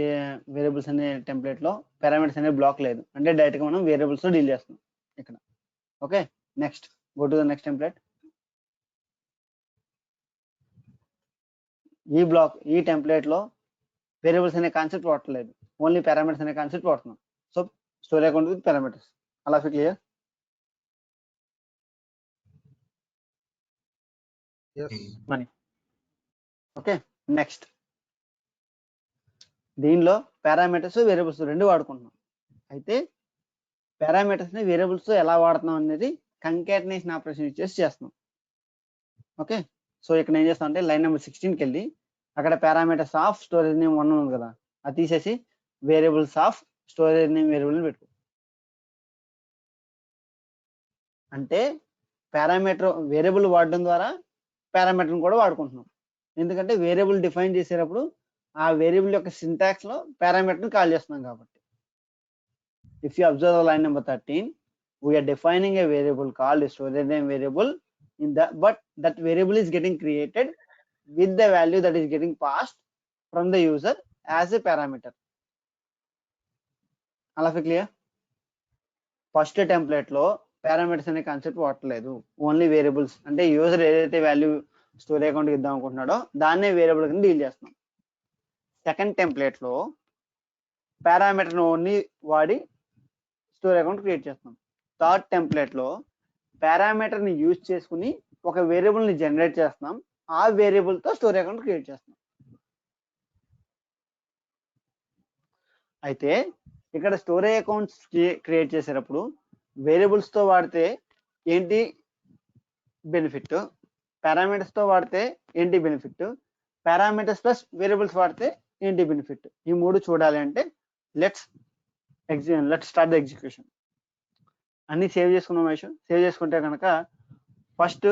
వేరియబుల్స్ అనే టెంప్లెట్ లో పారామీటర్స్ అనే బ్లాక్ లేదు, అంటే డైరెక్ట్ గా మనం వేరియబుల్స్ లో డీల్ చేస్తున్నాం ఇక్కడ. Okay, next go to the next template. ఈ టెంప్లెట్ లో వేరియబుల్స్ అనే కాన్సెప్ట్ వాడలేదు, ఓన్లీ పారామీటర్స్ అనే కాన్సెప్ట్ వాడుతున్నాం. So story account with parameters. All of you clear? Yes. Money. Okay, next దీనిలో పారామీటర్స్ వేరియబుల్స్ రెండు వాడుకుంటున్నాం. అయితే పారామీటర్స్ ని వేరియబుల్స్ తో ఎలా వాడుతున్నాం అనేది కంకాటినేషన్ ఆపరేషన్ ఇచ్చేసి చేస్తున్నాం. ఓకే, సో ఇక్కడ ఏం చేస్తాం అంటే లైన్ నెంబర్ 16కి వెళ్ళి అక్కడ పారామీటర్స్ ఆఫ్ స్టోరేజ్ నేమ్ 1 ఉంది కదా, అది తీసేసి variables of storage name variable పెట్టుకో. అంటే వేరియబుల్ వాడడం ద్వారా పారామీటర్ని కూడా వాడుకుంటున్నాం, ఎందుకంటే వేరియబుల్ డిఫైన్ చేసేటప్పుడు ఆ వేరియబుల్ యొక్క సింటాక్స్ లో పారామీటర్ని కాల్ చేస్తున్నాం కాబట్టి. If you observe line number 13, we are defining a variable called storage name variable but that variable is getting created with the value that is getting passed from the user as a parameter. All of you clear? First template లో పారామీటర్స్ అనే కాన్సెప్ట్ వాడలేదు, ఓన్లీ వేరియబుల్స్, అంటే యూజర్ ఏదైతే వాల్యూ స్టోరీ అకౌంట్ ఇద్దాం అనుకుంటున్నాడో దాన్నే వేరియబుల్ కింద డీల్ చేస్తున్నాం. సెకండ్ టెంప్లెట్ లో పారామీటర్ ఓన్లీ వాడి స్టోరీ అకౌంట్ క్రియేట్ చేస్తున్నాం. థర్డ్ టెంప్లెట్ లో పారామీటర్ ని యూజ్ చేసుకుని ఒక వేరియబుల్ ని జనరేట్ చేస్తున్నాం, ఆ వేరియబుల్ తో స్టోరీ అకౌంట్ క్రియేట్ చేస్తున్నాం. అయితే ఇక్కడ స్టోరీ అకౌంట్స్ క్రియేట్ చేసేటప్పుడు వేరియబుల్స్ తో వాడితే ఏంటి బెనిఫిట్, పారామీటర్స్ తో వాడితే ఏంటి బెనిఫిట్, పారామీటర్స్ ప్లస్ వేరియబుల్స్ వాడితే ఏంటి బెనిఫిట్, ఈ మూడు చూడాలి అంటే లెట్స్ స్టార్ట్ ద ఎగ్జిక్యూషన్. అన్ని సేవ్ చేసుకున్నాం వైషు. సేవ్ చేసుకుంటే కనుక first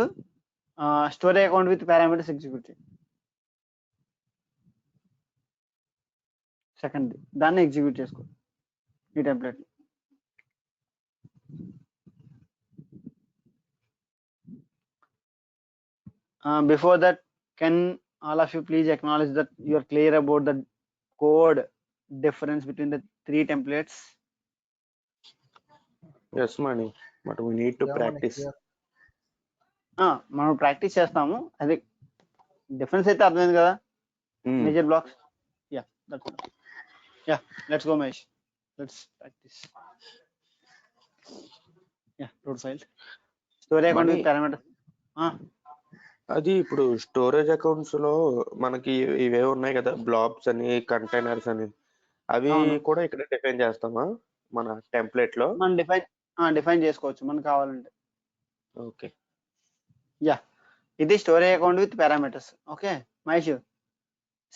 storage account with parameters execute చేయి. సెకండ్ దాన్ని ఎగ్జిక్యూట్ చేసుకో ఈ template. Before that can all of you please acknowledge that you are clear about the code difference between the 3 templates? Yes, Mani, but we need to Yeah, practice. Mani, మనం ప్రాక్టీస్ చేస్తాము, అది డిఫరెన్స్ అయితే అర్థమైంది కదా. Major blocks. Yeah let's go Mahesh. Let's practice. Yeah load file story account with parameters. అది ఇప్పుడు స్టోరేజ్ అకౌంట్స్ లో మనకి ఇవే ఉన్నాయి కదా, బ్లాబ్స్ అని కంటైనర్స్ అని, అవి అవును. కూడా ఇక్కడ డిఫైన్ చేస్తామా మన టెంప్లెట్ లో? మనం డిఫైన్ చేసుకోవచ్చు మనకు కావాలంటే. ఓకే. యా ఇది storage account with parameters. Okay Mahesh,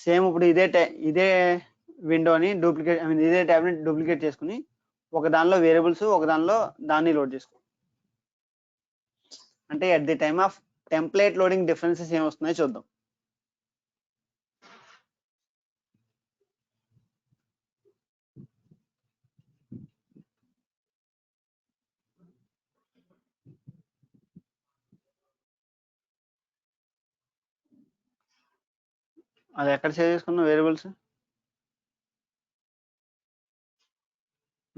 same ఇప్పుడు ఇదే విండోని డూప్లికేట్, ఐ మీన్ ఇదే ట్యాబ్ని డూప్లికేట్ చేసుకుని ఒక దానిలో వేరియబుల్స్, ఒక దానిలో దాన్ని లోడ్ చేసుకో. అంటే at the time of template loading differences ఏమొస్తున్నాయో చూద్దాం. అది ఎక్కడ సేవ్ చేసుకున్నాం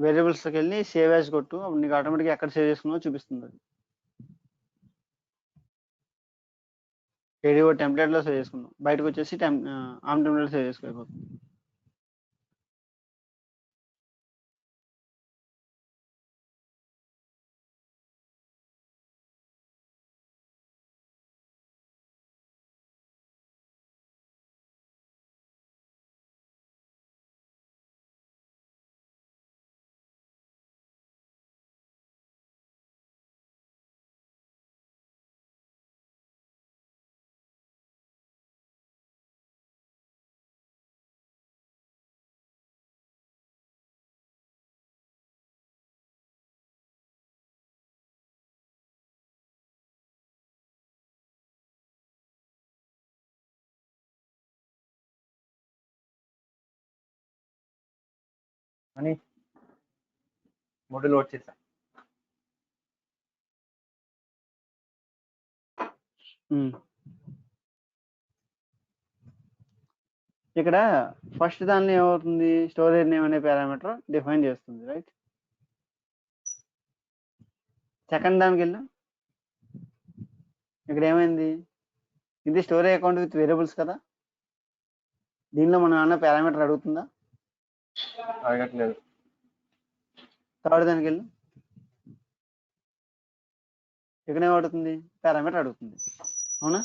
వేరియబుల్స్కి వెళ్ళి సేవ్ యాజ్ కొట్టు, అప్పుడు నీకు ఆటోమేటిక్గా ఎక్కడ సేవ్ చేసుకున్నావో చూపిస్తుంది. అది ఏడిఓ టెంప్లెట్లో సేవ్ చేసుకున్నాం, బయటకు వచ్చేసి ఆమ్ టెంప్లెట్ సేవ్ చేసుకోకపోతుంది. అని మోడల్ లోడ్ చేసా. ఇక్కడ ఫస్ట్ దానిలో ఏమవుతుంది, స్టోరేజ్ నేమ్ అనే పారామీటర్ డిఫైన్ చేస్తుంది, రైట్. సెకండ్ దానికి వెళ్ళు, ఇక్కడ ఏమైంది, ఇది స్టోరేజ్ అకౌంట్ విత్ వేరియబుల్స్ కదా, దీనిలో మనం ఏమన్నా పారామీటర్ అడుగుతుందా? అడగట్లేదు. థర్డ్ దానికి వెళ్ళు, ఇక్కడ ఏమడుగుతుంది, పారామీటర్ అడుగుతుంది, అవునా?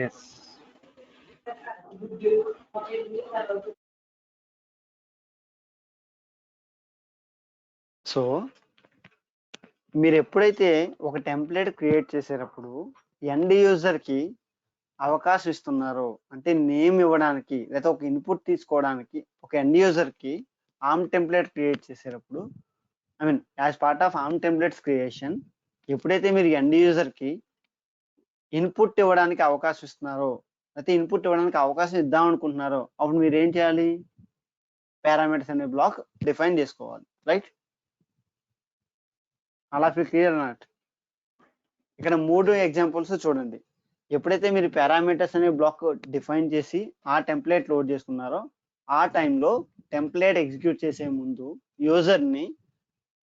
ఎస్. సో మీరు ఎప్పుడైతే ఒక టెంప్లెట్ క్రియేట్ చేసేటప్పుడు ఎండ్ యూజర్కి అవకాశం ఇస్తున్నారో, అంటే నేమ్ ఇవ్వడానికి లేదా ఒక ఇన్పుట్ తీసుకోవడానికి ఒక ఎండ్ యూజర్కి ఆమ్ టెంప్లెట్ క్రియేట్ చేసేటప్పుడు, I mean as part of um templates creation, ఎప్పుడైతే మీరు ఎండ్ యూజర్కి ఇన్పుట్ ఇవ్వడానికి అవకాశం ఇస్తున్నారో, అయితే ఇన్పుట్ ఇవ్వడానికి అవకాశం ఇద్దాం అనుకుంటున్నారో, అప్పుడు మీరు ఏం చేయాలి, పారామీటర్స్ అనే బ్లాక్ డిఫైన్ చేసుకోవాలి, రైట్. అలా క్లియర్ అన్నట్టు. ఇక్కడ 3 ఎగ్జాంపుల్స్ చూడండి. ఎప్పుడైతే మీరు పారామీటర్స్ అనే బ్లాక్ డిఫైన్ చేసి ఆ టెంప్లెట్ లోడ్ చేసుకున్నారో, ఆ టైంలో టెంప్లెట్ ఎగ్జిక్యూట్ చేసే ముందు యూజర్ని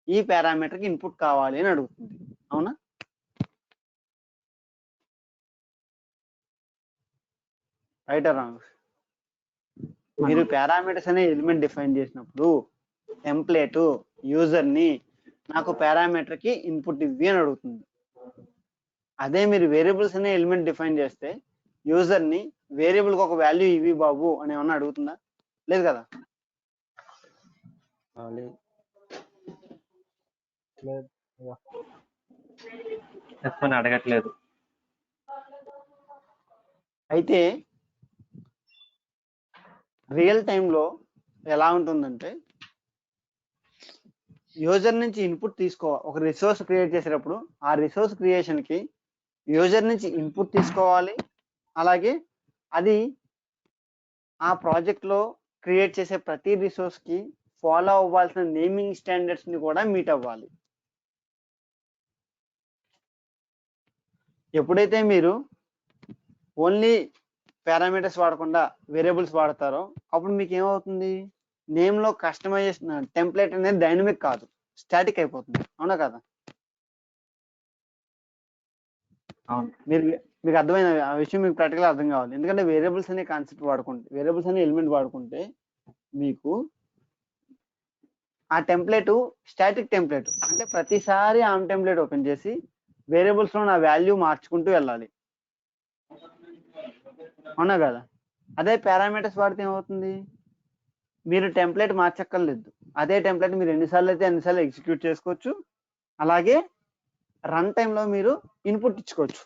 ఈ పారామీటర్కి ఇన్పుట్ కావాలి అని అడుగుతుంది, అవునా? Right are wrong? మీరు పారామీటర్స్ అనే ఎలిమెంట్ డిఫైన్ చేసినప్పుడు టెంప్లెట్ యూజర్ని నాకు పారామీటర్కి ఇన్పుట్ ఇవ్వి అని అడుగుతుంది. అదే మీరు వేరియబుల్స్ అనే ఎలిమెంట్ డిఫైన్ చేస్తే యూజర్ని వేరియబుల్కి ఒక వాల్యూ ఇవి బాబు అని ఏమన్నా అడుగుతుందా? లేదు కదా. అడగట్లేదు. అయితే రియల్ టైంలో ఎలా ఉంటుందంటే, యూజర్ నుంచి ఇన్పుట్ తీసుకోవాలి. ఒక రిసోర్స్ క్రియేట్ చేసేటప్పుడు ఆ రిసోర్స్ క్రియేషన్కి యూజర్ నుంచి ఇన్పుట్ తీసుకోవాలి, అలాగే అది ఆ ప్రాజెక్ట్లో క్రియేట్ చేసే ప్రతి రిసోర్స్కి ఫాలో అవ్వాల్సిన నేమింగ్ స్టాండర్డ్స్ని కూడా మీట్ అవ్వాలి. ఎప్పుడైతే మీరు ఓన్లీ పారామీటర్స్ వాడకుండా వేరియబుల్స్ వాడతారో, అప్పుడు మీకు ఏమవుతుంది, నేమ్లో కస్టమైజేషన్ టెంప్లెట్ అనేది డైనమిక్ కాదు, స్టాటిక్ అయిపోతుంది, అవునా కదా? అవును. మీకు అర్థమైన ఆ విషయం మీకు ప్రాక్టికల్గా అర్థం కావాలి. ఎందుకంటే వేరియబుల్స్ అనే కాన్సెప్ట్ వాడుకుంటే, వేరియబుల్స్ అనే ఎలిమెంట్ వాడుకుంటే మీకు ఆ టెంప్లెట్ స్టాటిక్ టెంప్లెట్ అంటే ప్రతిసారి ఆమ్ టెంప్లెట్ ఓపెన్ చేసి వేరియబుల్స్లో నా వాల్యూ మార్చుకుంటూ వెళ్ళాలి, అవునా కదా? అదే పారామీటర్స్ వాడితే ఏమవుతుంది, మీరు టెంప్లెట్ మార్చక్కర్లేదు, అదే టెంప్లెట్ మీరు ఎన్నిసార్లు అయితే అన్నిసార్లు ఎగ్జిక్యూట్ చేసుకోవచ్చు, అలాగే రన్ టైంలో మీరు ఇన్పుట్ ఇచ్చుకోవచ్చు.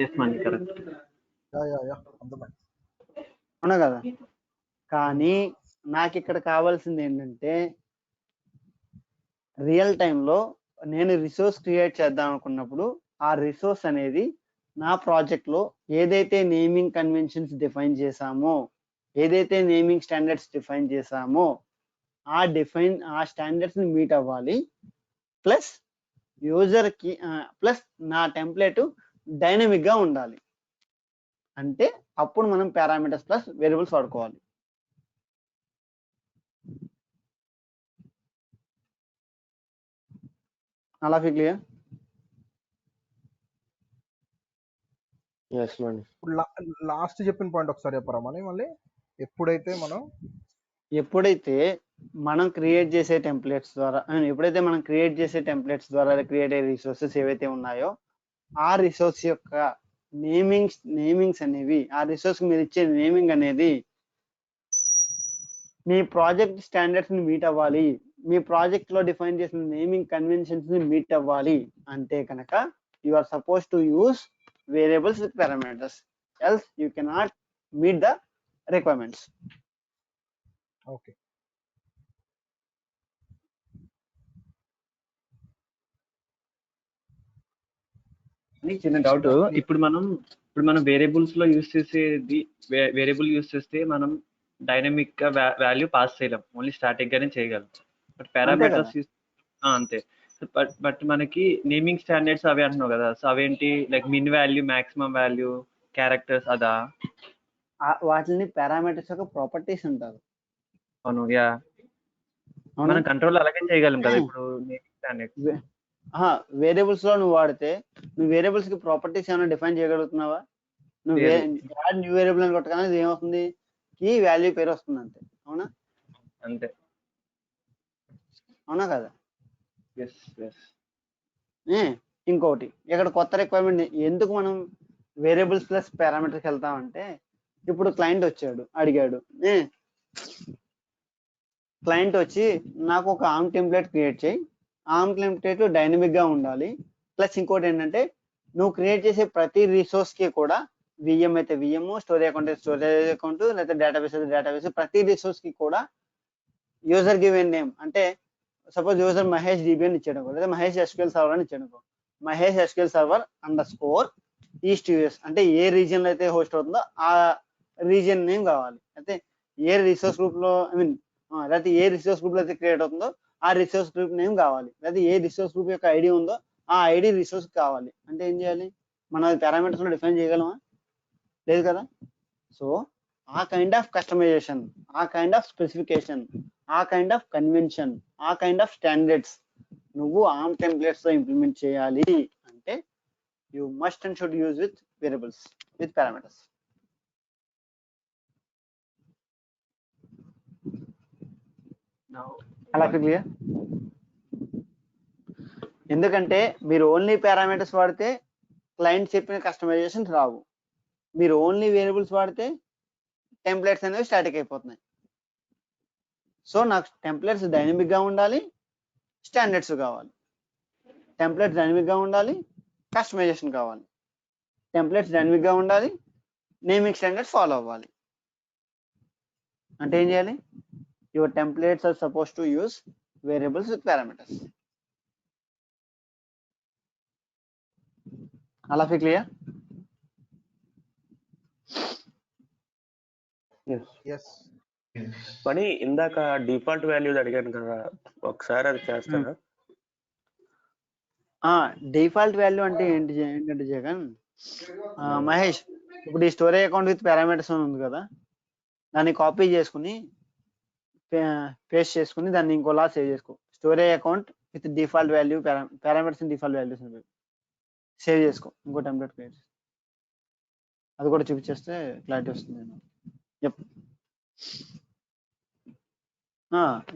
Yes Mani correct. అర్థమైంది. అవునా కదా? కానీ నాకు ఇక్కడ కావాల్సింది ఏంటంటే రియల్ టైంలో నేను రిసోర్స్ క్రియేట్ చేద్దాం అనుకున్నప్పుడు ఆ రిసోర్స్ అనేది నా ప్రాజెక్ట్లో ఏదైతే నేమింగ్ కన్వెన్షన్స్ డిఫైన్ చేశామో, ఏదైతే నేమింగ్ స్టాండర్డ్స్ డిఫైన్ చేశామో ఆ స్టాండర్డ్స్ని మీట్ అవ్వాలి, ప్లస్ యూజర్కి ప్లస్ నా టెంప్లెట్ డైనమిక్గా ఉండాలి. అంటే అప్పుడు మనం పారామీటర్స్ ప్లస్ వేరియబుల్స్ వాడుకోవాలి. అలా క్లియర్? ఎస్ మనీ. ఇప్పుడు లాస్ట్ చెప్పిన పాయింట్ ఒకసారి చెప్పరా మళ్ళీ ఎప్పుడైతే మనం క్రియేట్ చేసే టెంప్లెట్స్ ద్వారా క్రియేట్ అయ్యే రిసోర్సెస్ ఏవైతే ఉన్నాయో ఆ రిసోర్స్ యొక్క నేమింగ్స్ అనేవి, ఆ రిసోర్స్ మీరు ఇచ్చే నేమింగ్ అనేది మీ ప్రాజెక్ట్ స్టాండర్డ్స్ ని మీట్ అవ్వాలి, మీ ప్రాజెక్ట్ లో డిఫైన్ చేసిన నేమింగ్ కన్వెన్షన్స్ ని మీట్ అవ్వాలి అంటే కనుక you are suppose to use variables with parameters, else you cannot meet the requirements. Okay. చిన్న డౌట్, ఇప్పుడు మనం వేరియబుల్స్ లో యూస్ చేసేది వేరియబుల్ యూస్ చేస్తే మనం డైనమిక్ గా వాల్యూ పాస్ చేయలేం, ఓన్లీ స్టాటిక్ గానే చేయగలం. బట్ పారామీటర్స్ అంతే. బట్ మనకి నేమింగ్ స్టాండర్డ్స్ అవి అంటున్నావు కదా, సో అవేంటి, లైక్ మిన్ వాల్యూ, మాక్సిమం వాల్యూ, క్యారెక్టర్స్, అదా? వాటిని పారామీటర్స్ యొక్క ప్రాపర్టీస్ అంటారు. అవును, యా. మనం కంట్రోల్ అలాగే చేయగలం కదా ఇప్పుడు నేమింగ్ స్టాండర్డ్స్. వేరియబుల్స్ లో నువ్వు వాడితే నువ్వు వేరియబుల్స్ కి ప్రాపర్టీస్ ఏమైనా డిఫైన్ చేయగలుగుతున్నావా? నువ్వు యాడ్ న్యూ వేరియబుల్ అని కొట్టగానే ఇది ఏమవుతుంది, కీ వాల్యూ పేరు వస్తుంది అంతే, అవునా? అంతే, అవునా కదా? ఎస్. ఇంకోటి ఇక్కడ కొత్త రిక్వైర్మెంట్, ఎందుకు మనం వేరియబుల్స్ ప్లస్ పారామీటర్కి వెళ్తామంటే, ఇప్పుడు క్లయింట్ వచ్చాడు, అడిగాడు, క్లయింట్ వచ్చి నాకు ఒక ఆమ్ టెంప్లెట్ క్రియేట్ చేయి, ఆమ్ టెంప్లెట్ డైనమిక్ గా ఉండాలి, ప్లస్ ఇంకోటి ఏంటంటే నువ్వు క్రియేట్ చేసే ప్రతి రిసోర్స్ కి కూడా విఎం అయితే విఎం, స్టోరేజ్ అకౌంట్ అయితే స్టోరేజ్ అకౌంట్, లేకపోతే డేటాబేస్ అయితే డేటాబేస్, ప్రతి రిసోర్స్ కి కూడా యూజర్ గివెన్ నేమ్, అంటే సపోజ్ యూజర్ మహేష్ డిబి అని ఇచ్చాడు, లేదా మహేష్ ఎస్క్యూఎల్ సర్వర్ అని ఇచ్చాడు, Mahesh SQL server _ east US, అంటే ఏ రీజియన్ లో అయితే హోస్ట్ అవుతుందో ఆ రీజియన్ నేమ్ కావాలి, అయితే ఏ రిసోర్స్ గ్రూప్ లో లేకపోతే ఏ రిసోర్స్ గ్రూప్ లో అయితే క్రియేట్ అవుతుందో ఆ రిసోర్స్ గ్రూప్ నేమ్ కావాలి, లేదా ఏ రిసోర్స్ గ్రూప్ యొక్క ఐడి ఉందో ఆ ఐడి రిసోర్స్ కావాలి. అంటే ఏం చేయాలి, మనం పారామీటర్స్ లో డిఫైన్ చేయగలమా? లేదు కదా. సో ఆ కైండ్ ఆఫ్ కస్టమైజేషన్, ఆ కైండ్ ఆఫ్ స్పెసిఫికేషన్, ఆ కైండ్ ఆఫ్ కన్వెన్షన్, ఆ కైండ్ ఆఫ్ స్టాండర్డ్స్ నువ్వు ఆమ్ టెంప్లెట్స్ లో ఇంప్లిమెంట్ చేయాలి అంటే you must and should use with variables with parameters. అలా క్లియర్? ఎందుకంటే మీరు ఓన్లీ పారామీటర్స్ వాడితే క్లయింట్ చెప్పిన కస్టమైజేషన్స్ రావు, మీరు ఓన్లీ వేరియబుల్స్ వాడితే టెంప్లెట్స్ అనేవి స్టాటిక్ అయిపోతున్నాయి. సో నాకు టెంప్లెట్స్ డైనమిక్ గా ఉండాలి, స్టాండర్డ్స్ కావాలి. టెంప్లెట్స్ డైనమిక్ గా ఉండాలి, కస్టమైజేషన్ కావాలి. టెంప్లెట్స్ డైనమిక్ గా ఉండాలి, నేమింగ్ స్టాండర్డ్స్ ఫాలో అవ్వాలి. అంటే ఏం చేయాలి, your templates are suppose to use variables with parameters. అలా క్లియర్? కానీ ఇందాక డిఫాల్ట్ వాల్యూస్ అడిగాను కదా, ఒకసారి అది చేస్తారా? డిఫాల్ట్ వాల్యూ అంటే ఏంటంటే జగన్, మహేష్ ఇప్పుడు ఈ స్టోరేజ్ అకౌంట్ విత్ పారామీటర్స్ ఉంది కదా, దాన్ని కాపీ చేసుకుని పేస్ట్ చేసుకుని దాన్ని ఇంకోలా సేవ్ చేసుకో, storage account with default value parameters default values. Save చేసుకో, ఇంకో టెంప్లెట్ క్రియేట్, అది కూడా చూపించేస్తే క్లారిటీ వస్తుంది. యప్,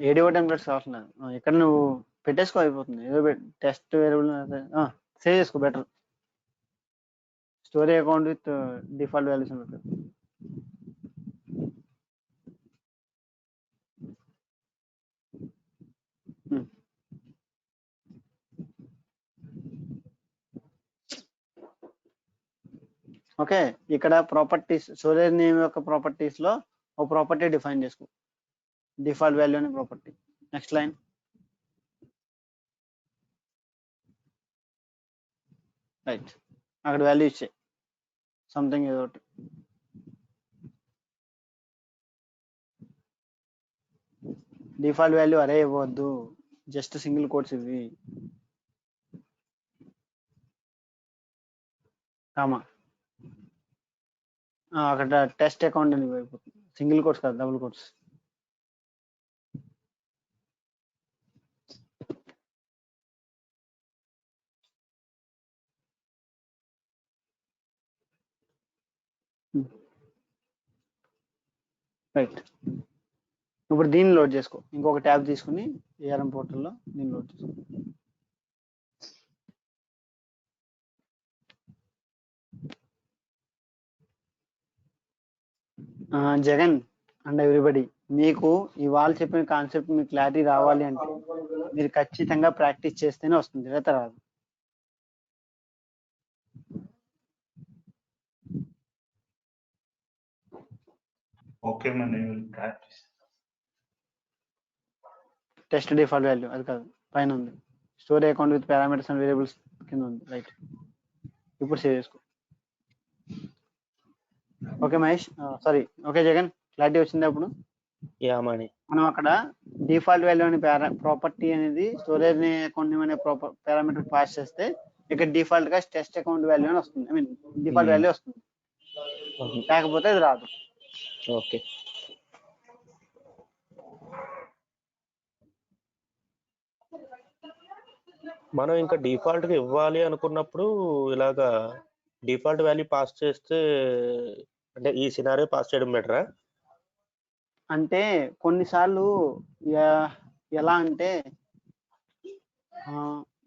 ఏడిఓ టెంప్లెట్స్ అవసరం లేదు. ఇక్కడ నువ్వు పెట్టేసుకో అయిపోతుంది. ఏదో టెస్ట్ వేరియబుల్ సేవ్ చేసుకో better. Story account with default values అని పెట్టు. ఓకే, ఇక్కడ ప్రాపర్టీస్, స్టోరేజ్ నేమ్ యొక్క ప్రాపర్టీస్ లో ఒక ప్రాపర్టీ డిఫైన్ చేసుకో, డిఫాల్ట్ వాల్యూ అనే ప్రాపర్టీ. నెక్స్ట్ లైన్, రైట్, అక్కడ వాల్యూ ఇచ్చే సంథింగ్ ఏదో ఒకటి. డిఫాల్ట్ వాల్యూ అరే ఇవ్వద్దు, జస్ట్ సింగిల్ కోట్స్ ఇవి, కామా. అక్కడ టెస్ట్ అకౌంట్ అని అయిపోతుంది, సింగిల్ కోట్స్ కాదు డబుల్ కోట్స్. రైట్, ఇప్పుడు దీన్ని లోడ్ చేసుకో, ఇంకొక ట్యాబ్ తీసుకుని ఏఆర్ఎం పోర్టల్లో దీన్ని లోడ్ చేసుకో. జగన్ అండ్ ఎవ్రీబడి, మీకు ఇవాళ చెప్పిన కాన్సెప్ట్ మీకు క్లారిటీ రావాలి అంటే మీరు ఖచ్చితంగా ప్రాక్టీస్ చేస్తేనే వస్తుంది, లేదా రాదు. ఓకే మన ప్రాక్టీస్. టెస్ట్ డిఫాల్ట్ వాల్యూ అది కాదు, పైన ఉంది story account with parameters and variables కింద ఉంది. రైట్, ఇప్పుడు సేవ్ చేసుకో. Okay Mahesh, sorry, okay Jagan, clarity వచ్చింది. అప్పుడు యా మణి. మనం అక్కడ డిఫాల్ట్ వాల్యూ అనే ప్రాపర్టీ అనేది స్టోరేజ్ అకౌంట్ నేమ్ అనే పారామీటర్ పాస్ చేస్తే ఇక్కడ డిఫాల్ట్ గా టెస్ట్ అకౌంట్ వాల్యూ అని వస్తుంది, ఐ మీన్ డిఫాల్ట్ వాల్యూ వస్తుంది, లేకపోతే అది రాదు. ఓకే, మనం ఇంకా డిఫాల్ట్ గా ఇవ్వాలి అనుకున్నప్పుడు ఇలాగా డిఫాల్ట్ వాల్యూ పాస్ చేస్తే, అంటే ఈ సినారియో పాస్ చేయడం బెటరా? అంటే కొన్నిసార్లు ఎలా అంటే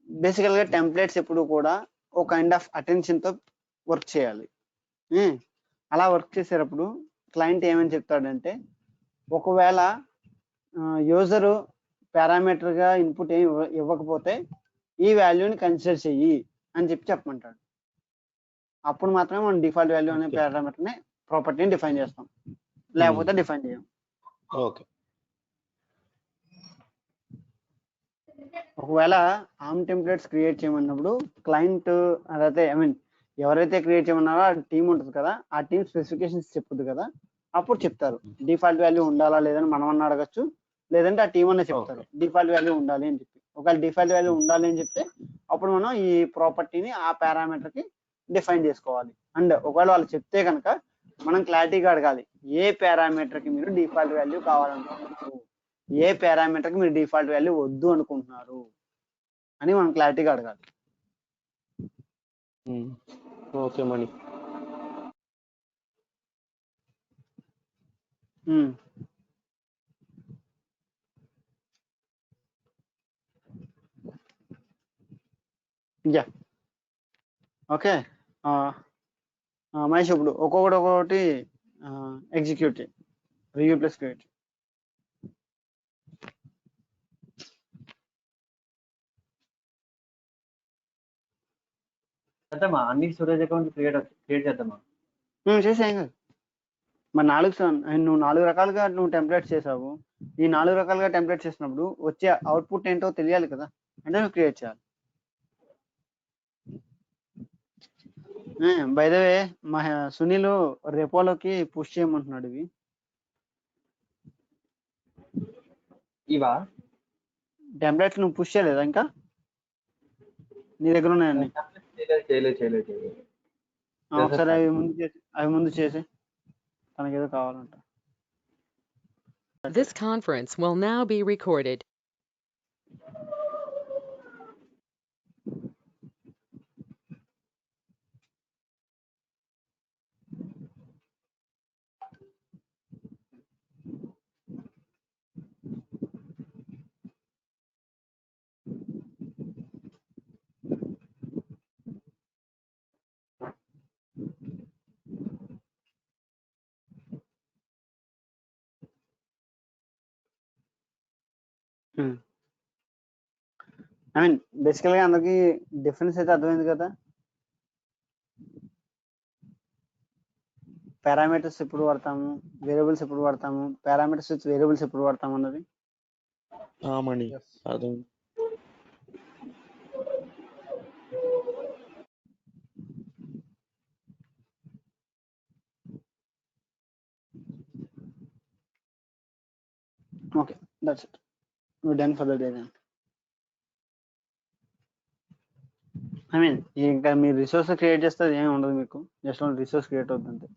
బేసికల్ గా టెంప్లెట్స్ ఎప్పుడు కూడా ఒక కైండ్ ఆఫ్ అటెన్షన్ తో వర్క్ చేయాలి. అలా వర్క్ చేసేటప్పుడు క్లయింట్ ఏమని చెప్తాడంటే, ఒకవేళ యూజరు పారామీటర్ గా ఇన్పుట్ ఏమి ఇవ్వకపోతే ఈ వాల్యూని కన్సిడర్ చెయ్యి అని చెప్పమంటాడు. అప్పుడు మాత్రమే మనం డిఫాల్ట్ వాల్యూ అనే పారామీటర్ ని ప్రాపర్టీని డిఫైన్ చేస్తాం, లేకపోతే డిఫైన్ చేయం. ఓకే, ఒకవేళ ఆమ్ టెంప్లెట్స్ క్రియేట్ చేయమన్నప్పుడు క్లయింట్ అదైతే ఐ మీన్ ఎవరైతే క్రియేట్ చేయమన్నారో ఆ టీం ఉంటుంది కదా, ఆ టీం స్పెసిఫికేషన్స్ చెప్పుద్ది కదా, అప్పుడు చెప్తారు డిఫాల్ట్ వాల్యూ ఉండాలా లేదని మనం అన్న అడగచ్చు, లేదంటే ఆ టీం అన్న చెప్తారు డిఫాల్ట్ వాల్యూ ఉండాలి అని చెప్పి. ఒకవేళ డిఫాల్ట్ వాల్యూ ఉండాలి అని చెప్తే అప్పుడు మనం ఈ ప్రాపర్టీని ఆ పారామీటర్ కి డిఫైన్ చేసుకోవాలి. అండ్ ఒకవేళ వాళ్ళు చెప్తే కనుక మనం క్లారిటీగా అడగాలి, ఏ పారామీటర్ కి మీరు డిఫాల్ట్ వాల్యూ కావాలనుకుంటున్నారు, ఏ పారామీటర్ కి మీరు డిఫాల్ట్ వాల్యూ వద్దు అనుకుంటున్నారు అని మనం క్లారిటీగా అడగాలి. ఓకే మణి. యా, ఓకే మహేష్, ఇప్పుడు ఒక్కొక్కటి ఎగ్జిక్యూట్ చేయి, రివ్యూ ప్లస్ క్రియేట్. చేద్దామా అన్ని స్టోరేజ్ అకౌంట్ క్రియేట్ చేద్దామా? చేసేం కాదు, మరి నువ్వు 4 రకాలుగా నువ్వు టెంప్లెట్స్ చేసావు. ఈ 4 రకాలుగా టెంప్లెట్స్ చేసినప్పుడు వచ్చే అవుట్పుట్ ఏంటో తెలియాలి కదా, అంటే నువ్వు క్రియేట్ చేయాలి. బై ద వే సునీల్ రెపోలోకి పుష్ చేయమంటున్నాడు ఇవి. ఇవా టెంప్లెట్స్ నువ్వు పుష్ చేయలేదా ఇంకా? నీ దగ్గర ఉన్నాయండి. చేయలేదు. ఒకసారి అవి ముందు చేసి తనకేదో కావాలంట. This conference will now be recorded. I mean బేసికల్గా అందరికి డిఫరెన్స్ అయితే అర్థమైంది కదా. పారామీటర్స్ ఎప్పుడు వాడతాము, వేరియబుల్స్ ఎప్పుడు వాడతాము, పారామీటర్స్ విత్ వేరియబుల్స్ ఎప్పుడు వాడతాము అన్నది. మణి Yes. అదే okay, that's it, we're done for the day then. I mean ఇంకా మీరు రిసోర్స్ క్రియేట్ చేస్తే అది ఏమి ఉండదు, మీకు జస్ట్ ఓన్లీ రిసోర్స్ క్రియేట్ అవుతుంది అంతే.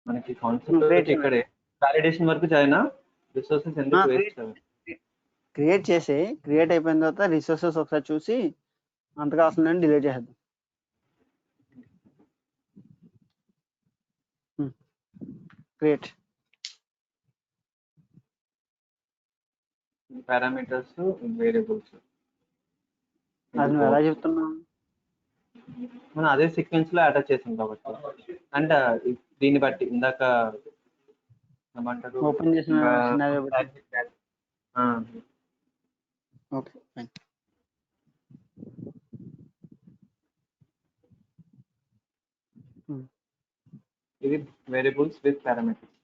మనకి కాన్సెప్ట్ Create ఇక్కడే వాలిడేషన్ వరకు చదివినా రిసోర్సెస్ ఎందుకు వేస్ట్ క్రియేట్ చేసి క్రియేట్ అయిపోయిన తర్వాత రిసోర్సెస్ ఒకసారి చూసి అంతగా అవసరం డిలీట్ చేసేద్దాం. క్రియేట్ పారామీటర్స్ వేరియబుల్స్ అది నువ్వు ఎలా చెప్తున్నావు? మనం అదే సీక్వెన్స్ లో అటాచ్ చేసాం కాబట్టి, అంటే దీన్ని బట్టి ఇందాక ఏమంటారు ఓపెన్ చేసిన scenario బట్టి. Okay fine. ఇది వేరియబుల్స్ విత్ పారామీటర్స్.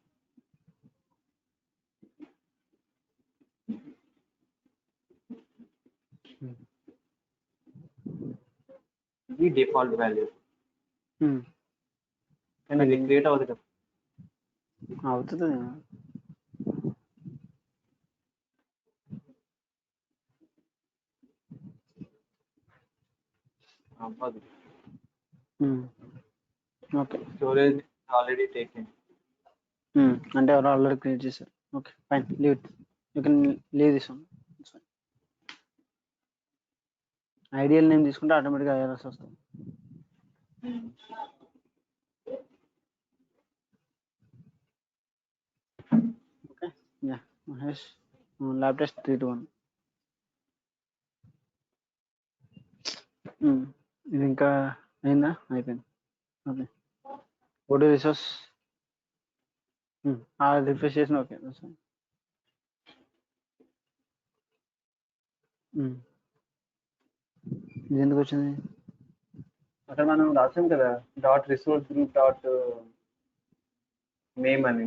ఇది డిఫాల్ట్ వాల్యూ, కానీ ఇది క్రియేట్ అవుతుంది కదా. అవుతుంది. అవ్వదు. Okay, storage already taken. అంటే ఎవరో ఆల్రెడీ క్రియేట్ చేశారు. Okay fine, leave it, you can leave this one. Ideal name తీసుకుంటే ఆటోమేటిక్గా ఐఆర్ఎస్ వస్తుంది. Okay yeah Mahesh, lab test 3-1. ఇది ఇంకా అయిందా? అయిపోయింది. ఓకే, ఓడి రిసోర్స్ రిఫ్రెష్ చేసిన. ఓకే ఇది ఎందుకు వచ్చింది? అక్కడ మనం రాసాం కదా dot resource group dot name అని.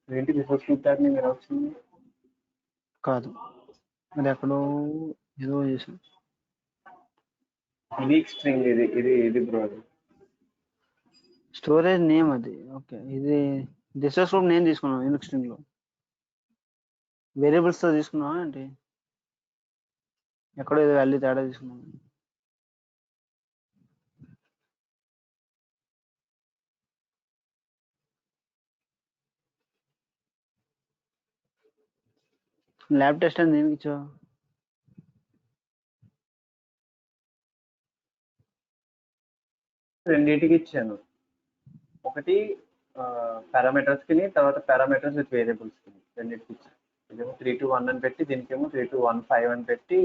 ఏంటి రిసోర్స్ గ్రూప్ డాట్ నేమ్ ఎలా వచ్చింది? కాదు, అది ఎక్కడో ఏదో చేసాం. యూనిక్ స్ట్రింగ్ ఇది ఇది ఇది బ్రో. స్టోరేజ్ నేమ్ అది. ఓకే, ఇది రిసోర్స్ గ్రూప్ నేమ్ తీసుకున్నాం యూనిక్ స్ట్రింగ్ లో. వేరియబుల్స్ తో తీసుకున్నావా అంటే ఎక్కడో ఏదో వాల్యూ తేడా తీసుకున్నాం. ల్యాబ్ టెస్ట్ అని దేనికి ఇచ్చావు? రెండింటికి ఇచ్చాను. ఒకటి పారామీటర్స్ కి, తర్వాత పారామీటర్స్ విత్ వేరియబుల్స్ కి రెండింటికి ఇచ్చాను. ఇదేమో 3-1 అని పెట్టి, దీనికేమో 3-1-5 అని పెట్టి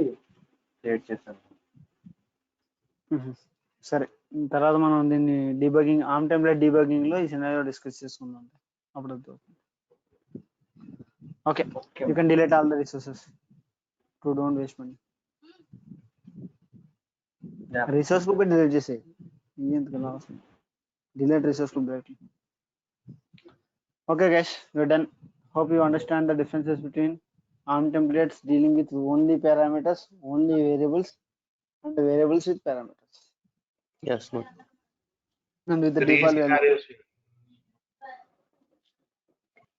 క్రియేట్ చేశాను. సరే, తర్వాత మనం దీన్ని డీబగింగ్ ఆమ్ టెంప్లెట్ డీబగింగ్ లో ఈ సినారియో డిస్కస్ చేసుకుందాం. అప్పుడు okay, you can delete all the resources to don't waste money. Resource group delete చేసేయి, ఎందుకు అవసరం. Delete resource group directly. Okay guys, we're done. Hope you understand the differences between ARM templates dealing with only parameters, only variables, and variables with parameters, yes and with the default value.